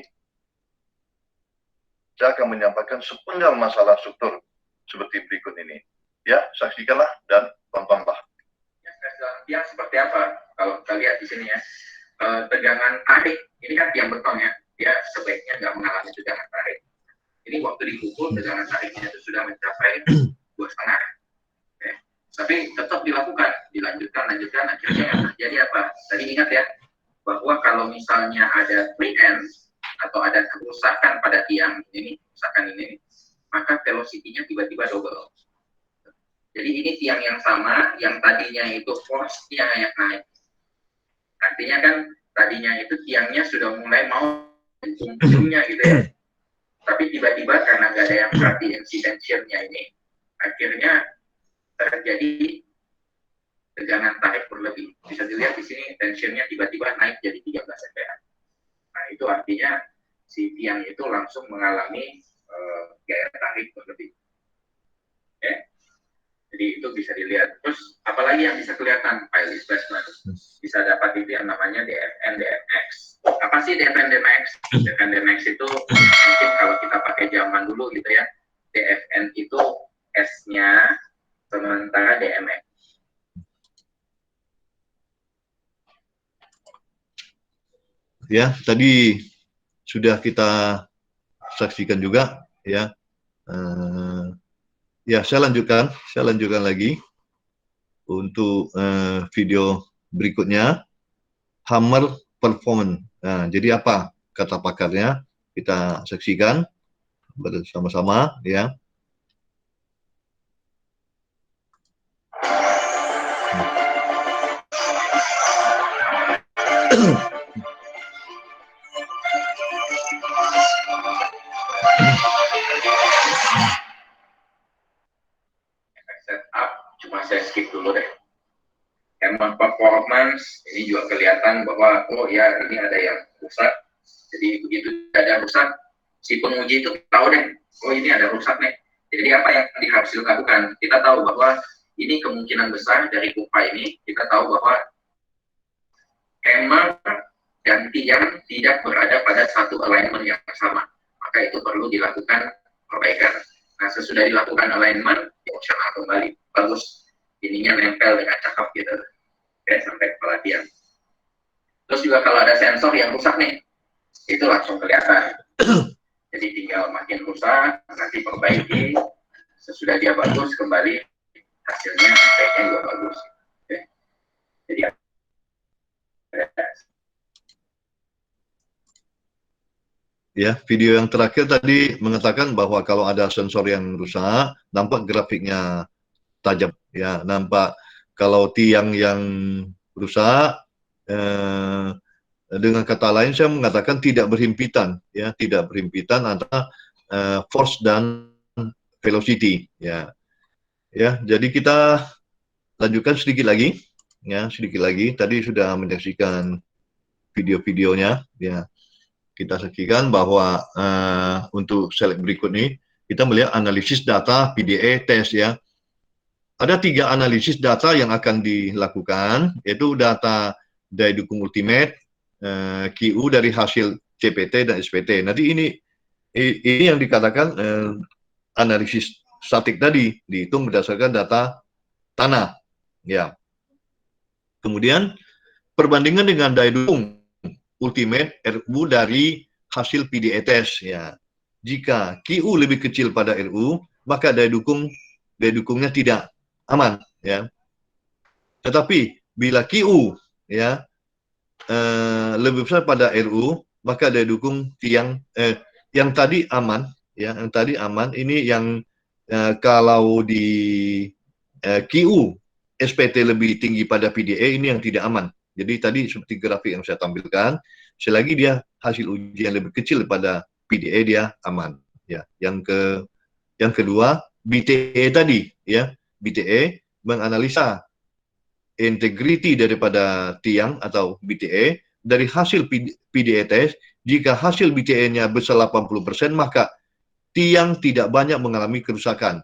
saya akan menyampaikan sepenggal masalah struktur seperti berikut ini. Ya, saksikanlah dan tontonlah. Yang seperti apa? Kalau kita lihat di sini ya, tegangan tarik ini kan tiang beton ya, dia sebaiknya nggak mengalami tegangan tarik. Ini waktu dipukul tegangan tariknya itu sudah mencapai 2,5. Okay. Tapi tetap dilakukan, dilanjutkan, akhirnya terjadi apa? Tadi ingat ya, bahwa kalau misalnya ada pre-end atau ada kerusakan pada tiang ini, maka velocity-nya tiba-tiba double. Jadi ini tiang yang sama, yang tadinya itu force-nya yang naik. Artinya kan tadinya itu tiangnya sudah mulai mau ujungnya gitu ya. Tapi tiba-tiba karena nggak ada yang perhatiin si tensionnya ini, akhirnya terjadi tegangan tarik berlebih. Bisa dilihat di sini tensionnya tiba-tiba naik jadi 13 ampere. Nah itu artinya si tiang itu langsung mengalami gaya tarik berlebih. Okay. Jadi itu bisa dilihat. Terus apalagi yang bisa kelihatan pile displacement? Bisa dapat itu yang namanya DFN, DMX. Apa sih DFN, DMX? DFN, DMX itu mungkin kalau kita pakai zaman dulu gitu ya. DFN itu S-nya, sementara DMX. Ya, tadi sudah kita saksikan juga ya. Ya, saya lanjutkan lagi untuk video berikutnya, hammer performance. Nah, jadi apa kata pakarnya? Kita saksikan bersama-sama ya. Cuma saya skip dulu deh. Hammer performance ini juga kelihatan bahwa oh ya ini ada yang rusak. Jadi begitu ada rusak, si penguji itu tahu deh, oh ini ada rusak nih. Jadi apa yang harus dilakukan? Kita tahu bahwa ini kemungkinan besar dari kupa ini, kita tahu bahwa hammer dan tiang tidak berada pada satu alignment yang sama. Maka itu perlu dilakukan perbaikan. Nah, sesudah dilakukan alignment, fungsional kembali. Bagus, ininya nempel dengan cakep gitu. Oke, sampai kepala tiang. Terus juga kalau ada sensor yang rusak nih, itu langsung kelihatan. Jadi tinggal makin rusak, nanti perbaiki. Sesudah dia bagus, kembali hasilnya efeknya juga bagus. Oke. Jadi ya, video yang terakhir tadi mengatakan bahwa kalau ada sensor yang rusak, nampak grafiknya tajam. Ya, nampak kalau tiang yang rusak, dengan kata lain saya mengatakan tidak berhimpitan, ya, tidak berhimpitan antara force dan velocity. Ya, ya. Jadi kita lanjutkan sedikit lagi, ya, sedikit lagi. Tadi sudah menyaksikan video-videonya, ya. Kita saksikan bahwa untuk slide berikut ini kita melihat analisis data PDA test ya. Ada 3 analisis data yang akan dilakukan, yaitu data daya dukung ultimate, QU dari hasil CPT dan SPT. Nanti ini yang dikatakan analisis statik tadi dihitung berdasarkan data tanah. Ya. Kemudian perbandingan dengan daya dukung ultimate RU dari hasil PDA test ya. Jika QU lebih kecil pada RU, maka daya dukungnya tidak aman ya. Tetapi bila QU ya lebih besar pada RU, maka daya dukung tiang yang tadi aman, ya, yang tadi aman. Ini yang kalau di QU SPT lebih tinggi pada PDA, ini yang tidak aman. Jadi tadi seperti grafik yang saya tampilkan, selagi dia hasil ujian lebih kecil pada PDA, dia aman. Ya, yang kedua BTA tadi, ya, BTA menganalisa integriti daripada tiang atau BTA dari hasil PDA test. Jika hasil BTA-nya besar 80%, maka tiang tidak banyak mengalami kerusakan.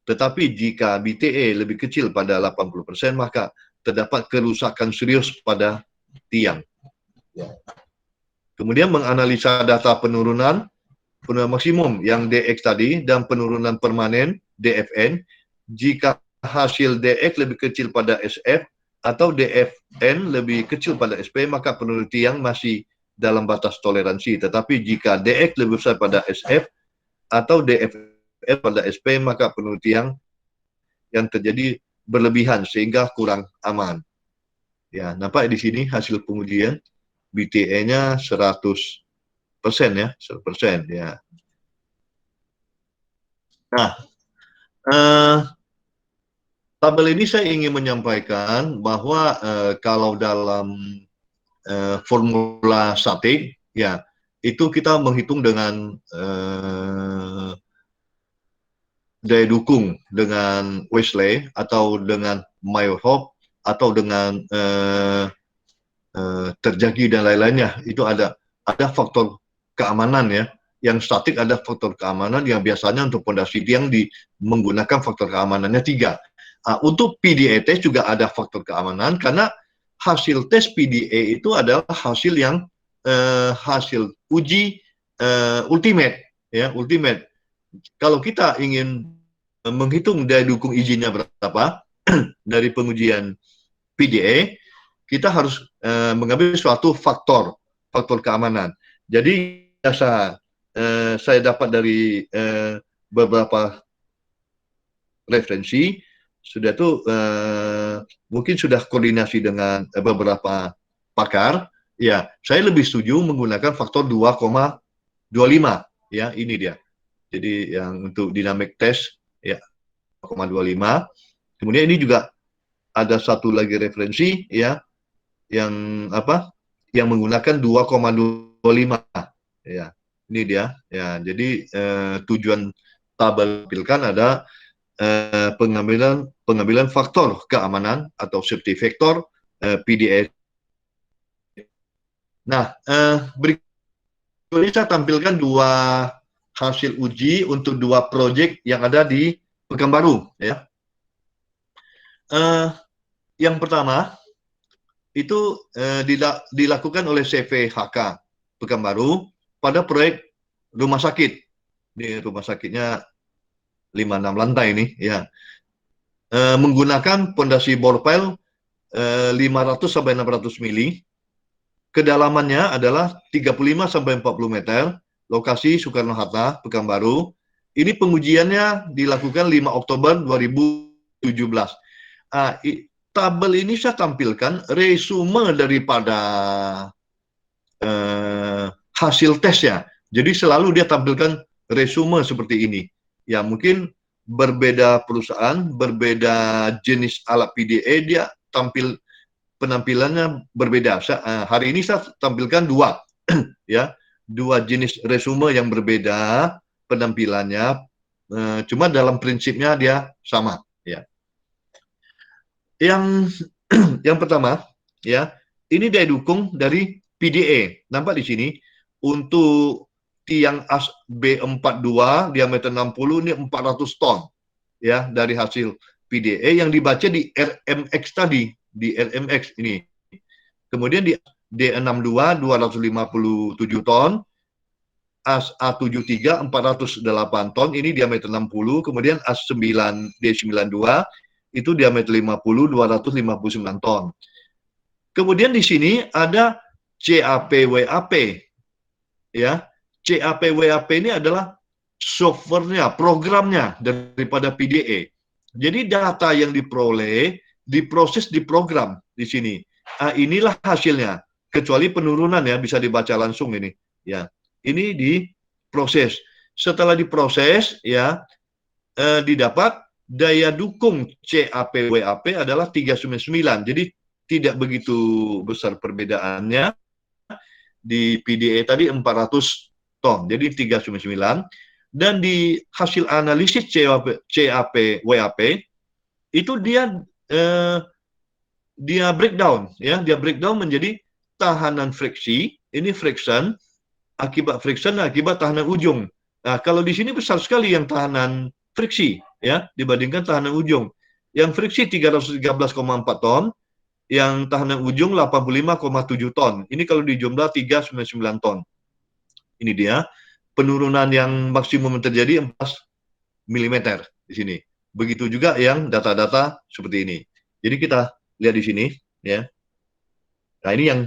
Tetapi jika BTA lebih kecil pada 80%, maka terdapat kerusakan serius pada tiang. Kemudian menganalisa data penurunan maksimum yang DX tadi dan penurunan permanen DFN. Jika hasil DX lebih kecil pada SF atau DFN lebih kecil pada SP, maka penurunan tiang masih dalam batas toleransi. Tetapi jika DX lebih besar pada SF atau DFN pada SP, maka penurunan tiang yang terjadi berlebihan sehingga kurang aman. Ya, nampak di sini hasil pengujian BTA-nya 100% ya, 100% ya. Nah, tabel ini saya ingin menyampaikan bahwa kalau dalam formula statik, ya, itu kita menghitung dengan daya dukung dengan Wesley atau dengan Meyerhoff atau dengan terjagi dan lain-lainnya. Itu ada faktor keamanan ya. Yang statik ada faktor keamanan yang biasanya untuk fondasi tiang menggunakan faktor keamanannya 3. Untuk PDA test juga ada faktor keamanan karena hasil tes PDA itu adalah hasil yang hasil uji ultimate ya, ultimate. Kalau kita ingin menghitung daya dukung izinnya berapa dari pengujian PDA, kita harus mengambil suatu faktor keamanan. Jadi saya dapat dari beberapa referensi, sudah tuh mungkin sudah koordinasi dengan beberapa pakar. Ya, saya lebih setuju menggunakan faktor 2,25 ya, ini dia. Jadi yang untuk dynamic test ya 2,25. Kemudian ini juga ada satu lagi referensi ya yang menggunakan 2,25 ya. Ini dia ya. Jadi tujuan tabel tampilkan ada pengambilan faktor keamanan atau safety factor PDA. Nah, berikutnya saya tampilkan 2 hasil uji untuk 2 proyek yang ada di Pekanbaru ya. Yang pertama itu dilakukan oleh CVHK Pekanbaru pada proyek rumah sakit. Ini rumah sakitnya 5-6 lantai ini ya. Menggunakan pondasi bor pile 500 sampai 600 mili. Kedalamannya adalah 35 sampai 40 meter. Lokasi Soekarno-Hatta, Pekanbaru. Ini pengujiannya dilakukan 5 Oktober 2017. Tabel ini saya tampilkan resume daripada hasil tesnya. Jadi selalu dia tampilkan resume seperti ini. Ya mungkin berbeda perusahaan, berbeda jenis alat PDA, dia penampilannya berbeda. Hari ini saya tampilkan 2 ya, 2 jenis resume yang berbeda penampilannya, cuma dalam prinsipnya dia sama ya. Yang pertama ya, ini daya dukung dari PDA. Nampak di sini untuk tiang as B42 diameter 60 ini 400 ton ya dari hasil PDA yang dibaca di RMX tadi, di RMX ini. Kemudian di D62 257 ton, as A73 408 ton, ini diameter 60, kemudian as 9 D92 itu diameter 50 259 ton. Kemudian di sini ada CAP-WAP ya. CAP-WAP ini adalah softwarenya, programnya daripada PDA. Jadi data yang diperoleh diproses di program di sini. Inilah hasilnya. Kecuali penurunan ya, bisa dibaca langsung ini. Ya, ini di diproses. Setelah diproses, ya, didapat daya dukung CAP-WAP adalah 399. Jadi tidak begitu besar perbedaannya. Di PDA tadi 400 ton, jadi 399. Dan di hasil analisis CAP-WAP itu dia breakdown, ya, dia breakdown menjadi tahanan friksi, ini friction, akibat friction, akibat tahanan ujung. Nah, kalau di sini besar sekali yang tahanan friksi, ya, dibandingkan tahanan ujung. Yang friksi 313,4 ton, yang tahanan ujung 85,7 ton. Ini kalau di jumlah 399 ton. Ini dia penurunan yang maksimum terjadi 14 mm di sini. Begitu juga yang data-data seperti ini. Jadi kita lihat di sini, ya. Nah, ini yang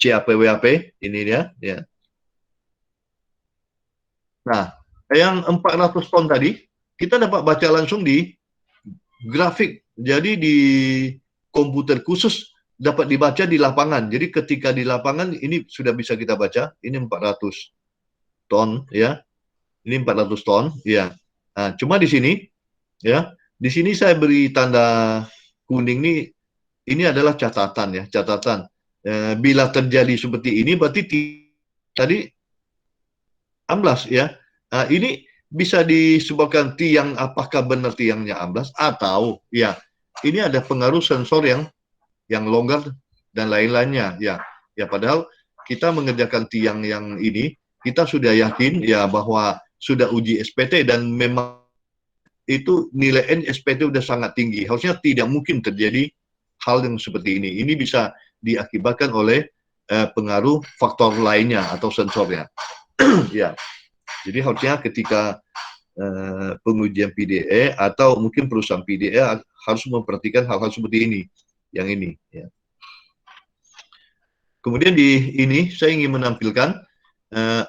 CAP-WAP, ini dia, ya. Nah, yang 400 ton tadi, kita dapat baca langsung di grafik. Jadi di komputer khusus dapat dibaca di lapangan. Jadi ketika di lapangan ini sudah bisa kita baca. Ini 400 ton, ya. Ini 400 ton, ya. Nah, cuma di sini, ya. Di sini saya beri tanda kuning ini adalah catatan, ya, catatan. Bila terjadi seperti ini berarti tadi amblas, ya. Nah, ini bisa disebabkan tiang, apakah benar tiangnya amblas atau, ya, ini ada pengaruh sensor yang longgar dan lain-lainnya, ya. Ya, padahal kita mengerjakan tiang yang ini, kita sudah yakin, ya, bahwa sudah uji SPT dan memang itu nilai SPT sudah sangat tinggi. Harusnya tidak mungkin terjadi hal yang seperti ini. Ini bisa diakibatkan oleh pengaruh faktor lainnya atau sensornya. Ya. Jadi harusnya ketika pengujian PDA atau mungkin perusahaan PDA harus memperhatikan hal-hal seperti ini, yang ini, ya. Kemudian di ini saya ingin menampilkan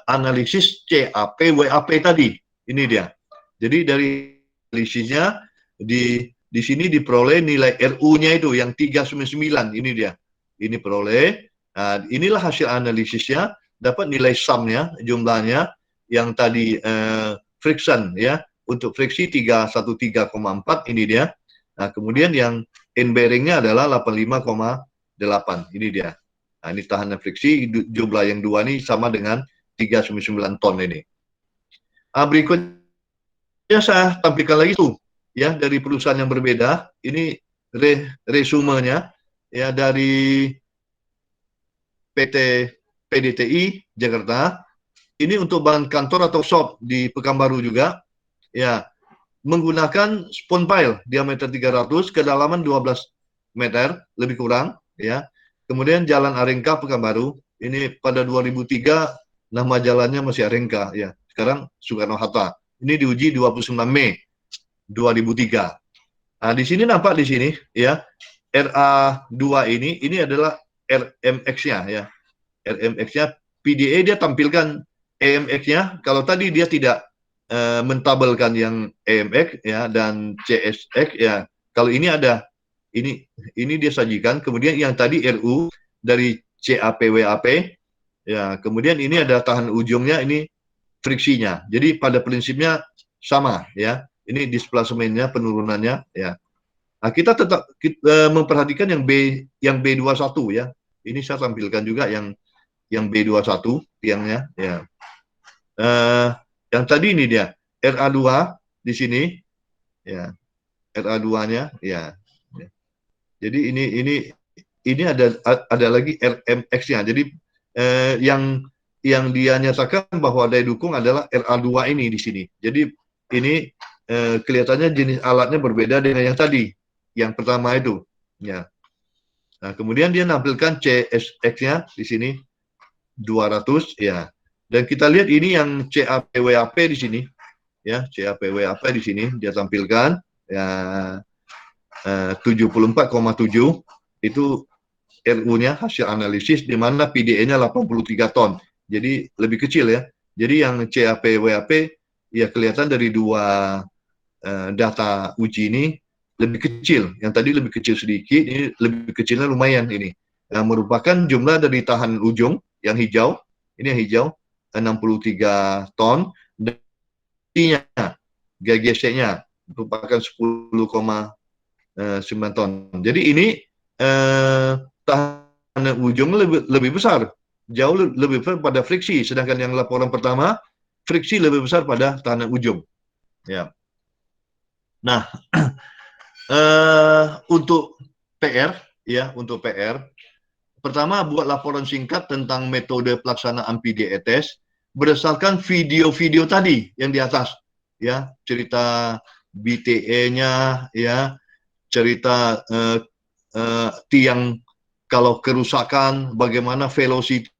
analisis CAP-WAP tadi. Ini dia. Jadi dari analisisnya di sini diperoleh nilai RU-nya itu yang 399, ini dia. Ini peroleh. Nah, inilah hasil analisisnya, dapat nilai sum-nya, jumlahnya yang tadi friction, ya. Untuk friksi 313,4, ini dia. Nah, kemudian yang end bearing-nya adalah 85,8. Ini dia. Nah, ini tahanan friksi, jumlah yang dua ini sama dengan 399 ton ini. Nah, berikutnya saya tampilkan lagi tuh, ya, dari perusahaan yang berbeda. Ini resumenya, ya, dari PT PDTI Jakarta. Ini untuk bahan kantor atau shop di Pekanbaru juga, ya, menggunakan spon pile diameter 300, kedalaman 12 meter lebih kurang, ya. Kemudian Jalan Arengka Pekanbaru, ini pada 2003 nama jalannya masih Arengka, ya. Sekarang Soekarno-Hatta. Ini diuji 29 Mei 2003. Nah, di sini nampak di sini, ya, RA2 ini adalah RMX-nya, ya. RMX-nya PDA dia tampilkan AMX-nya. Kalau tadi dia tidak mentabelkan yang AMX, ya, dan CSX, ya. Kalau ini ada ini dia sajikan. Kemudian yang tadi RU dari CAP-WAP, ya. Kemudian ini ada tahan ujungnya, ini friksinya. Jadi pada prinsipnya sama, ya. Ini displacementnya, penurunannya, ya. Nah, kita tetap memperhatikan yang B21, ya. Ini saya tampilkan juga yang B21 tiangnya, ya. Yang tadi ini dia RA2 di sini, ya. RA2-nya, ya. Jadi ini ada lagi RMX-nya. Jadi yang dia nyatakan bahwa daya dukung adalah RA2 ini di sini. Jadi ini kelihatannya jenis alatnya berbeda dengan yang tadi, yang pertama itu, ya. Nah, kemudian dia nampilkan CSX-nya di sini 200, ya. Dan kita lihat ini yang CAP-WAP di sini, ya, CAP-WAP di sini dia tampilkan, ya, 74,7 itu RU-nya hasil analisis, di mana PDA-nya 83 ton. Jadi lebih kecil, ya. Jadi yang CAP-WAP, ya, kelihatan dari dua data uji ini lebih kecil. Yang tadi lebih kecil sedikit, ini lebih kecilnya lumayan ini. Yang merupakan jumlah dari tahan ujung yang hijau, ini yang hijau, 63 ton, dan GGC-nya merupakan 10,9 ton. Jadi ini tahanan ujung lebih besar, jauh lebih besar pada friksi, sedangkan yang laporan pertama friksi lebih besar pada tahanan ujung. Ya. Nah, untuk PR, pertama buat laporan singkat tentang metode pelaksanaan PDA test berdasarkan video-video tadi yang di atas, ya, cerita BTA-nya, ya, cerita tiang kalau kerusakan, bagaimana velocity,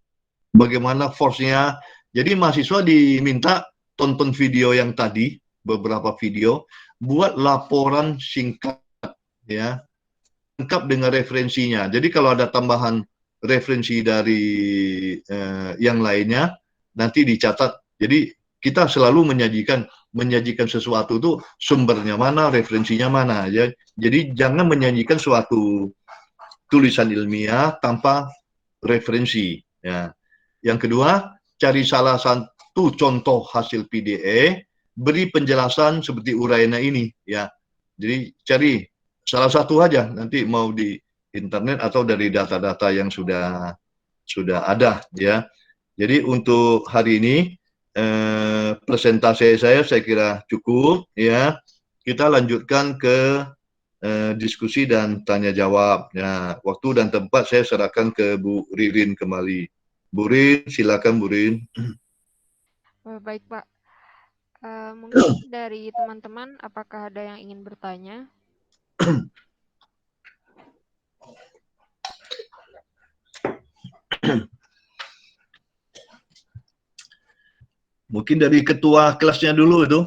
bagaimana force-nya. Jadi mahasiswa diminta tonton video yang tadi, beberapa video, buat laporan singkat, ya, lengkap dengan referensinya. Jadi kalau ada tambahan referensi dari yang lainnya, nanti dicatat. Jadi kita selalu menyajikan sesuatu itu sumbernya mana, referensinya mana. Ya. Jadi jangan menyajikan suatu tulisan ilmiah tanpa referensi. Ya. Yang kedua, cari salah satu contoh hasil PDA, beri penjelasan seperti uraian ini. Ya. Jadi cari salah satu aja, nanti mau di internet atau dari data-data yang sudah ada, ya. Jadi untuk hari ini presentasi saya kira cukup, ya. Kita lanjutkan ke diskusi dan tanya jawab. Ya, waktu dan tempat saya serahkan ke Bu Ririn kembali. Bu Rin, silakan Bu Rin. Baik Pak. Mungkin dari teman-teman, apakah ada yang ingin bertanya? Mungkin dari ketua kelasnya dulu itu,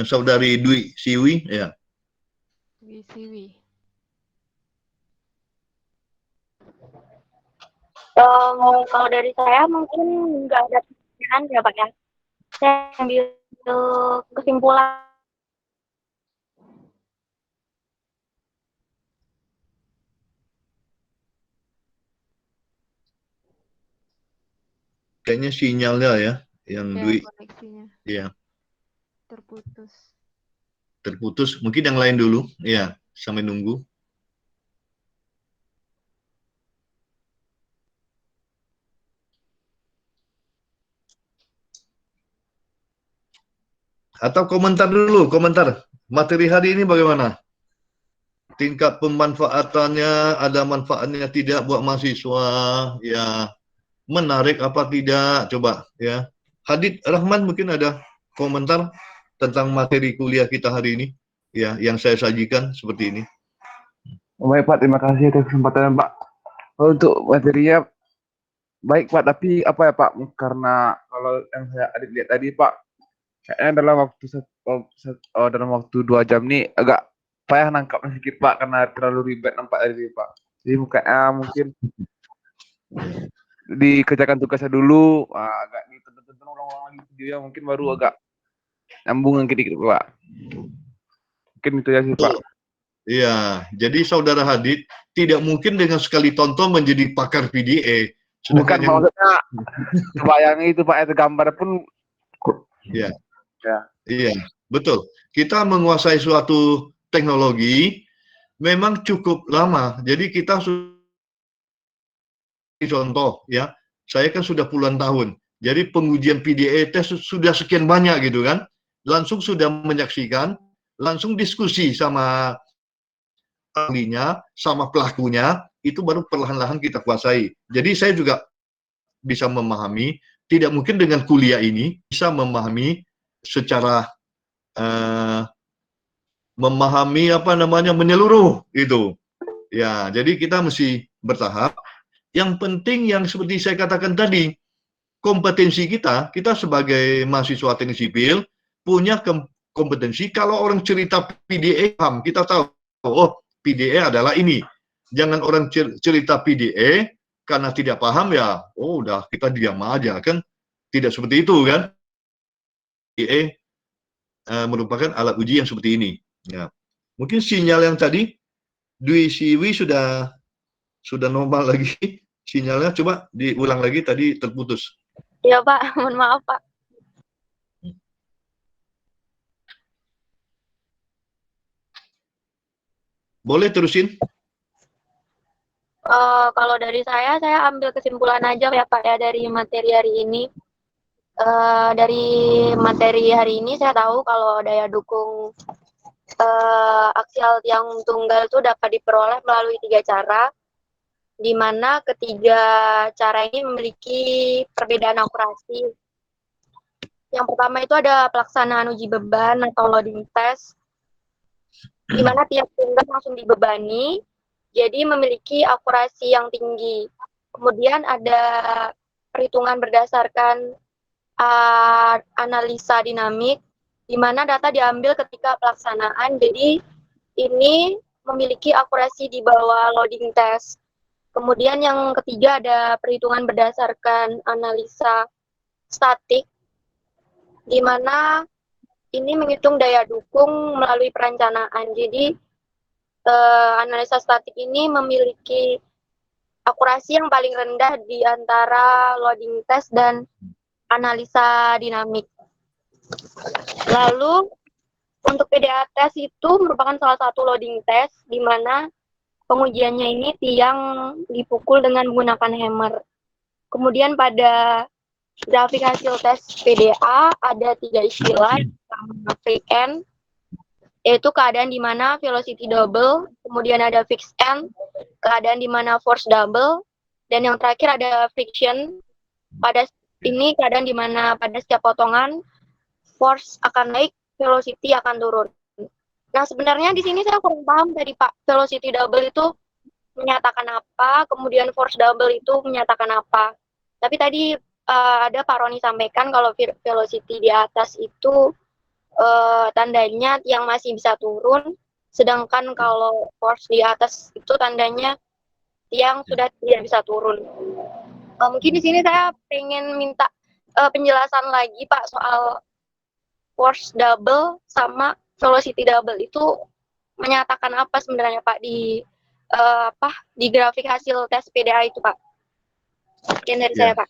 saudari Dwi Siwi, ya. Dwi Siwi. Kalau dari saya mungkin nggak ada pertanyaan ya Pak ya. Saya ambil kesimpulan. Kayaknya sinyalnya ya, yang Ya, Dwi. koneksinya Iya. terputus. Terputus. Mungkin yang lain dulu, ya, sampai nunggu. Atau komentar dulu, komentar. Materi hari ini bagaimana? Tingkat pemanfaatannya, ada manfaatnya tidak buat mahasiswa, ya. Menarik apa tidak, coba, ya. Hadid Rahman mungkin ada komentar tentang materi kuliah kita hari ini, ya, yang saya sajikan seperti ini. Baik Pak, terima kasih atas kesempatan Pak. Untuk materinya baik Pak, tapi apa ya Pak? Karena kalau yang saya lihat tadi Pak, kayaknya dalam waktu 2 jam nih agak payah nangkapnya sedikit Pak, karena terlalu ribet nampak tadi Pak. Jadi mungkin dikerjakan tugasnya dulu, agak ditonton ulang-ulang lagi videonya, mungkin baru agak nyambung sedikit Pak. Mungkin itu ya sih Pak. Iya, jadi saudara Hadid tidak mungkin dengan sekali tonton menjadi pakar PDA. Bukan maksudnya kebayang itu Pak, itu gambar pun. Iya. Ya. Iya, betul. Kita menguasai suatu teknologi memang cukup lama. Jadi kita contoh, ya, saya kan sudah puluhan tahun. Jadi pengujian PDA test sudah sekian banyak gitu kan. Langsung sudah menyaksikan, langsung diskusi sama ahlinya, sama pelakunya, itu baru perlahan-lahan kita kuasai. Jadi saya juga bisa memahami, tidak mungkin dengan kuliah ini bisa memahami secara memahami menyeluruh itu. Ya, jadi kita mesti bertahap. Yang penting yang seperti saya katakan tadi, kompetensi kita sebagai mahasiswa teknik sipil punya kompetensi. Kalau orang cerita PDA, paham, kita tahu, oh PDA adalah ini. Jangan orang cerita PDA karena tidak paham, ya, oh udah kita diam aja, kan tidak seperti itu kan. PDA merupakan alat uji yang seperti ini. Ya. Mungkin sinyal yang tadi Dwi Siwi sudah normal lagi sinyalnya, coba diulang lagi, tadi terputus. Ya Pak, mohon maaf Pak. Boleh terusin? Kalau dari saya ambil kesimpulan aja ya Pak ya dari materi hari ini. Dari materi hari ini saya tahu kalau daya dukung aksial tiang tunggal itu dapat diperoleh melalui 3 cara, di mana ketiga cara ini memiliki perbedaan akurasi. Yang pertama itu ada pelaksanaan uji beban atau loading test, di mana tiang tunggal langsung dibebani, jadi memiliki akurasi yang tinggi. Kemudian ada perhitungan berdasarkan analisa dinamik, di mana data diambil ketika pelaksanaan, jadi ini memiliki akurasi di bawah loading test. Kemudian yang ketiga ada perhitungan berdasarkan analisa statik, di mana ini menghitung daya dukung melalui perencanaan. Jadi analisa statik ini memiliki akurasi yang paling rendah di antara loading test dan analisa dinamik. Lalu untuk PDA test itu merupakan salah satu loading test di mana pengujiannya ini tiang dipukul dengan menggunakan hammer. Kemudian pada grafik hasil tes PDA ada 3 istilah, pertama free end, yaitu keadaan di mana velocity double, kemudian ada fixed end, keadaan di mana force double, dan yang terakhir ada friction. Pada ini keadaan di mana pada setiap potongan force akan naik, velocity akan turun. Nah, sebenarnya di sini saya kurang paham tadi Pak, velocity double itu menyatakan apa, kemudian force double itu menyatakan apa. Tapi tadi ada Pak Roni sampaikan kalau velocity di atas itu tandanya yang masih bisa turun, sedangkan kalau force di atas itu tandanya yang sudah tidak bisa turun. Mungkin di sini saya pengen minta penjelasan lagi Pak soal force double sama velocity double itu menyatakan apa sebenarnya Pak di di grafik hasil tes PDA itu Pak. Sekian dari saya Pak.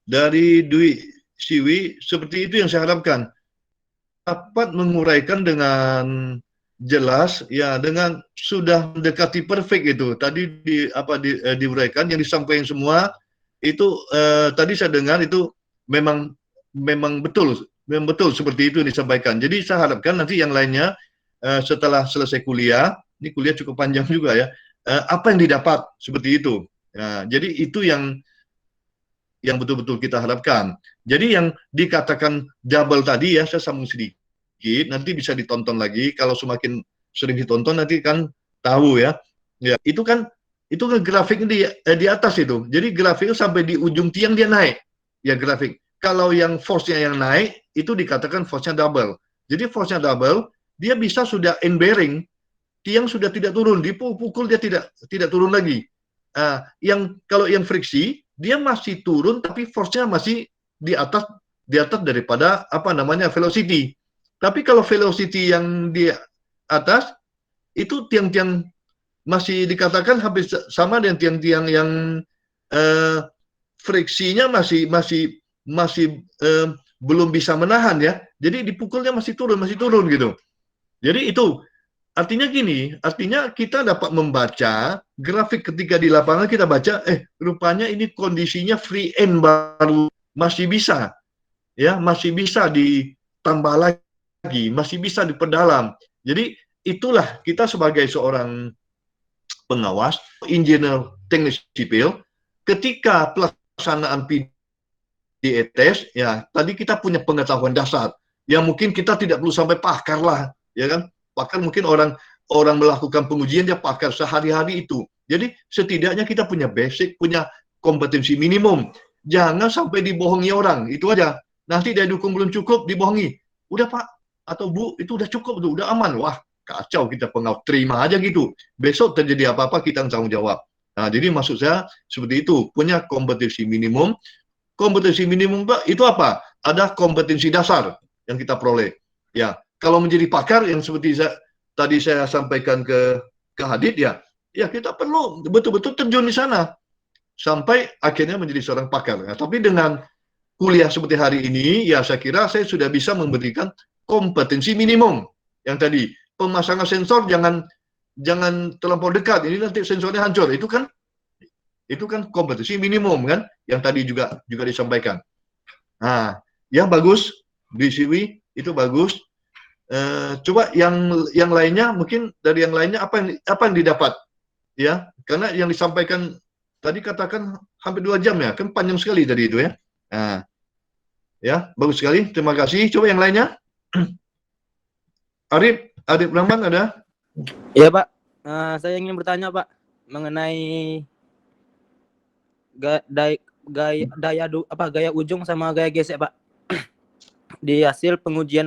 Dari Dwi Siwi, seperti itu yang saya harapkan. Dapat menguraikan dengan jelas, ya, dengan sudah mendekati perfect itu. Tadi diuraikan, yang disampaikan semua itu tadi saya dengar itu memang betul seperti itu yang disampaikan. Jadi saya harapkan nanti yang lainnya setelah selesai kuliah, ini kuliah cukup panjang juga ya, apa yang didapat seperti itu. Nah, jadi itu yang betul-betul kita harapkan. Jadi yang dikatakan double tadi ya, saya sambung sedikit, nanti bisa ditonton lagi. Kalau semakin sering ditonton nanti kan tahu ya. Ya, itu kan grafik di atas itu. Jadi grafik sampai di ujung tiang dia naik. Ya grafik. Kalau yang force-nya yang naik itu dikatakan force-nya double. Jadi force-nya double, dia bisa sudah end bearing, tiang sudah tidak turun, dipukul dia tidak turun lagi. Kalau yang friksi dia masih turun tapi force-nya masih di atas daripada velocity. Tapi kalau velocity yang di atas itu tiang-tiang masih dikatakan hampir sama dengan tiang-tiang yang friksinya masih belum bisa menahan ya. Jadi dipukulnya masih turun gitu. Jadi itu artinya gini, artinya kita dapat membaca grafik ketika di lapangan, kita baca, rupanya ini kondisinya free end baru, masih bisa, ya, masih bisa ditambah lagi, masih bisa diperdalam. Jadi itulah kita sebagai seorang pengawas, engineer teknik sipil, ketika pelaksanaan PDA test, ya, tadi kita punya pengetahuan dasar, yang mungkin kita tidak perlu sampai pakar lah, ya kan? Bahkan mungkin orang melakukan pengujian dia pakar sehari-hari itu. Jadi setidaknya kita punya basic, punya kompetensi minimum. Jangan sampai dibohongi orang, itu aja. Nanti daya dukung belum cukup, dibohongi. Udah Pak atau Bu, itu udah cukup tuh, udah aman. Wah, kacau kita pengawas, terima aja gitu. Besok terjadi apa-apa kita tanggung jawab. Nah, jadi maksud saya seperti itu, punya kompetensi minimum. Kompetensi minimum Pak, itu apa? Ada kompetensi dasar yang kita peroleh. Ya, kalau menjadi pakar yang seperti tadi saya sampaikan ke Hadid ya kita perlu betul-betul terjun di sana. sampai akhirnya menjadi seorang pakar. Nah, tapi dengan kuliah seperti hari ini, ya saya kira saya sudah bisa memberikan kompetensi minimum. Yang tadi, pemasangan sensor jangan terlampau dekat, ini nanti sensornya hancur. Itu kan kompetensi minimum kan, yang tadi juga disampaikan. Nah, ya bagus, BCW itu bagus. Coba yang lainnya, mungkin dari yang lainnya apa yang didapat, ya? Karena yang disampaikan tadi katakan hampir 2 jam ya, kan panjang sekali tadi itu ya. Nah, ya bagus sekali, terima kasih. Coba yang lainnya. Arif Rahman ada? Iya Pak, saya ingin bertanya Pak mengenai gaya ujung sama gaya gesek Pak. Di hasil pengujian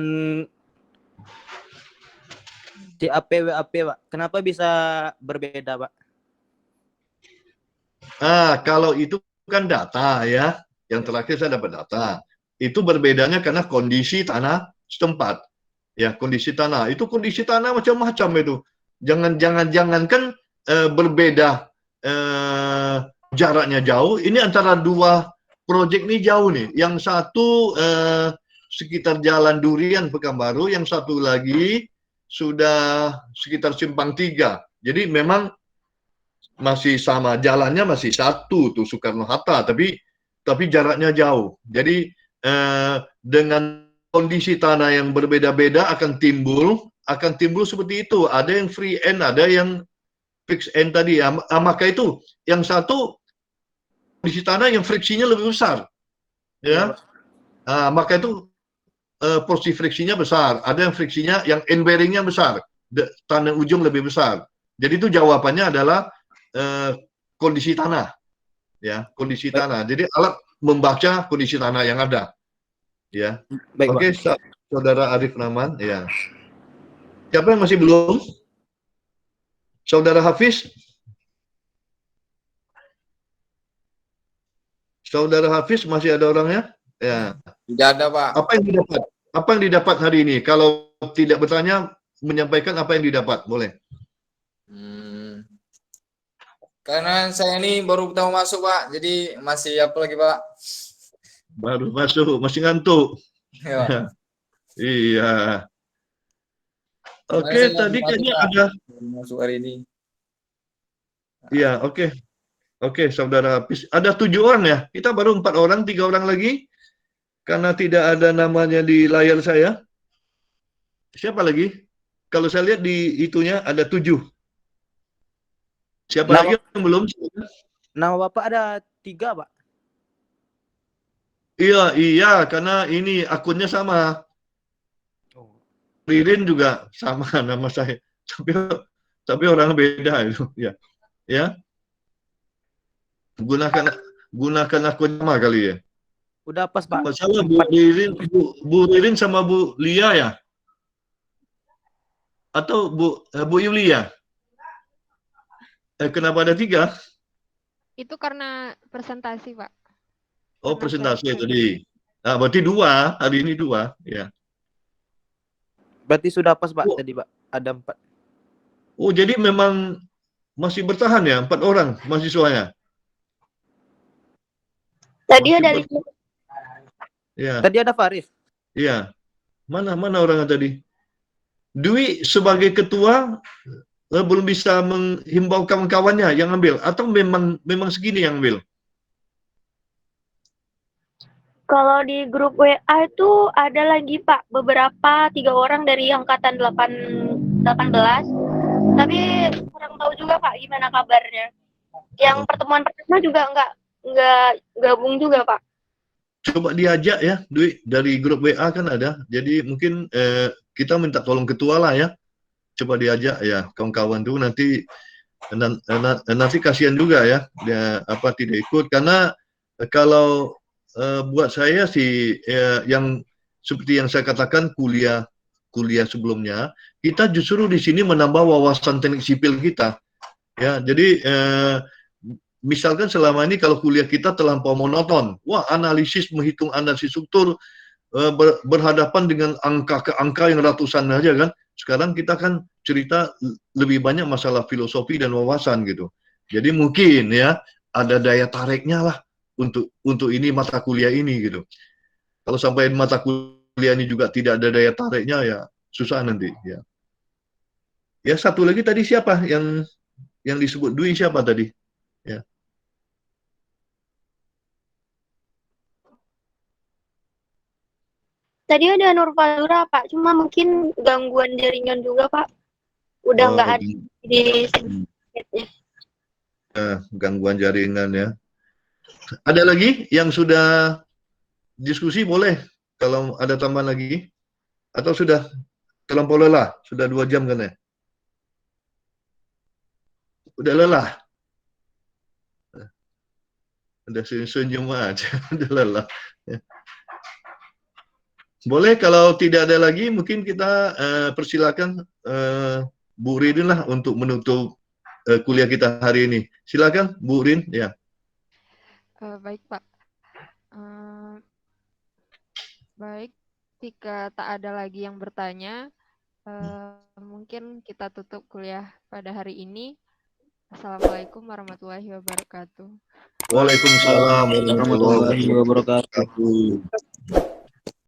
DAP WAP Pak, kenapa bisa berbeda Pak? Kalau itu kan data ya, yang terakhir saya dapat data. Itu berbedanya karena kondisi tanah setempat. Ya, kondisi tanah. Itu kondisi tanah macam-macam itu. Jangan kan berbeda jaraknya jauh. Ini antara 2 proyek ini jauh nih. Yang satu sekitar Jalan Durian Pekanbaru, yang satu lagi sudah sekitar Simpang 3. Jadi memang masih sama, jalannya masih satu tuh Soekarno-Hatta, tapi jaraknya jauh. Jadi dengan kondisi tanah yang berbeda-beda akan timbul seperti itu. Ada yang free end, ada yang fix end tadi. Maka itu yang satu kondisi tanah yang friksinya lebih besar, ya. Maka itu porsi friksinya besar. Ada yang friksinya, yang end bearingnya besar, tanah ujung lebih besar. Jadi itu jawabannya adalah kondisi tanah, ya, kondisi tanah. Jadi alat membaca kondisi tanah yang ada, ya. Baik, Oke, Saudara Arif Rahman, ya. Siapa yang masih belum? Saudara Hafiz? Saudara Hafiz masih ada orangnya? Ya. Tidak ada Pak. Apa yang didapat hari ini? Kalau tidak bertanya, menyampaikan apa yang didapat, boleh. Karena saya ini baru pertama masuk Pak, jadi masih apa lagi Pak? Baru masuk, masih ngantuk. Ya. Iya. Oke, tadi kayaknya ada. Masuk hari ini. Iya, oke. Oke, Saudara Hafiz. Ada 7 orang ya? Kita baru 4 orang, 3 orang lagi. Karena tidak ada namanya di layar saya. Siapa lagi? Kalau saya lihat di itunya ada 7. Siapa lagi yang belum? Nama Bapak ada 3 Pak. Iya, karena ini akunnya sama. Ririn juga sama nama saya. Tapi orang beda itu, ya. Ya. Gunakan akun sama kali ya. Udah pas Pak. Masalah Bu Ririn sama Bu Lia ya? Atau Bu Yulia? Kenapa ada 3? Itu karena presentasi, Pak. Oh, Karena presentasi slide-nya. tadi. Nah, berarti 2, hari ini 2, ya. Berarti sudah pas Pak Oh. tadi Pak. Ada 4. Oh, jadi memang masih bertahan ya 4 orang mahasiswanya? Tadi Masih ada ber- Ya, Tadi ada Faris. iya. Mana orangnya tadi? Dwi sebagai ketua belum bisa menghimbau kawan-kawannya yang ambil, atau memang segini yang ambil? Kalau di grup WA itu ada lagi Pak, beberapa 3 orang dari angkatan 18. Tapi kurang tahu juga Pak gimana kabarnya. Yang pertemuan pertama juga nggak gabung juga Pak. Coba diajak ya, Dwi, dari grup WA kan ada. Jadi mungkin kita minta tolong ketua lah ya. Coba diajak ya kawan-kawan tuh, nanti kasihan juga ya dia tidak ikut, karena kalau buat saya sih yang seperti yang saya katakan kuliah sebelumnya, kita justru di sini menambah wawasan teknik sipil kita ya. Jadi misalkan selama ini kalau kuliah kita terlampau monoton, menghitung analisis struktur, berhadapan dengan angka ke angka yang ratusan aja kan. Sekarang kita kan cerita lebih banyak masalah filosofi dan wawasan gitu. Jadi mungkin ya ada daya tariknya lah untuk ini mata kuliah ini gitu. Kalau sampai mata kuliah ini juga tidak ada daya tariknya ya susah nanti ya. Ya satu lagi tadi siapa yang disebut Dwi siapa tadi? Ya. Tadi ada Nurfadura, Pak. Cuma mungkin gangguan jaringan juga, Pak. Udah nggak ada di setnya. Gangguan jaringan ya. Ada lagi yang sudah diskusi boleh kalau ada tambahan lagi atau sudah terlampau lelah? Sudah 2 jam kan ya? Udah lelah? Udah senyum aja, udah lelah. Ya. Boleh kalau tidak ada lagi mungkin kita persilakan Bu Ridin lah untuk menutup kuliah kita hari ini. Silakan Bu Rin ya. Baik Pak. Baik, jika tak ada lagi yang bertanya, mungkin kita tutup kuliah pada hari ini. Assalamualaikum warahmatullahi wabarakatuh. Waalaikumsalam warahmatullahi Warahmatullahi wabarakatuh. wabarakatuh.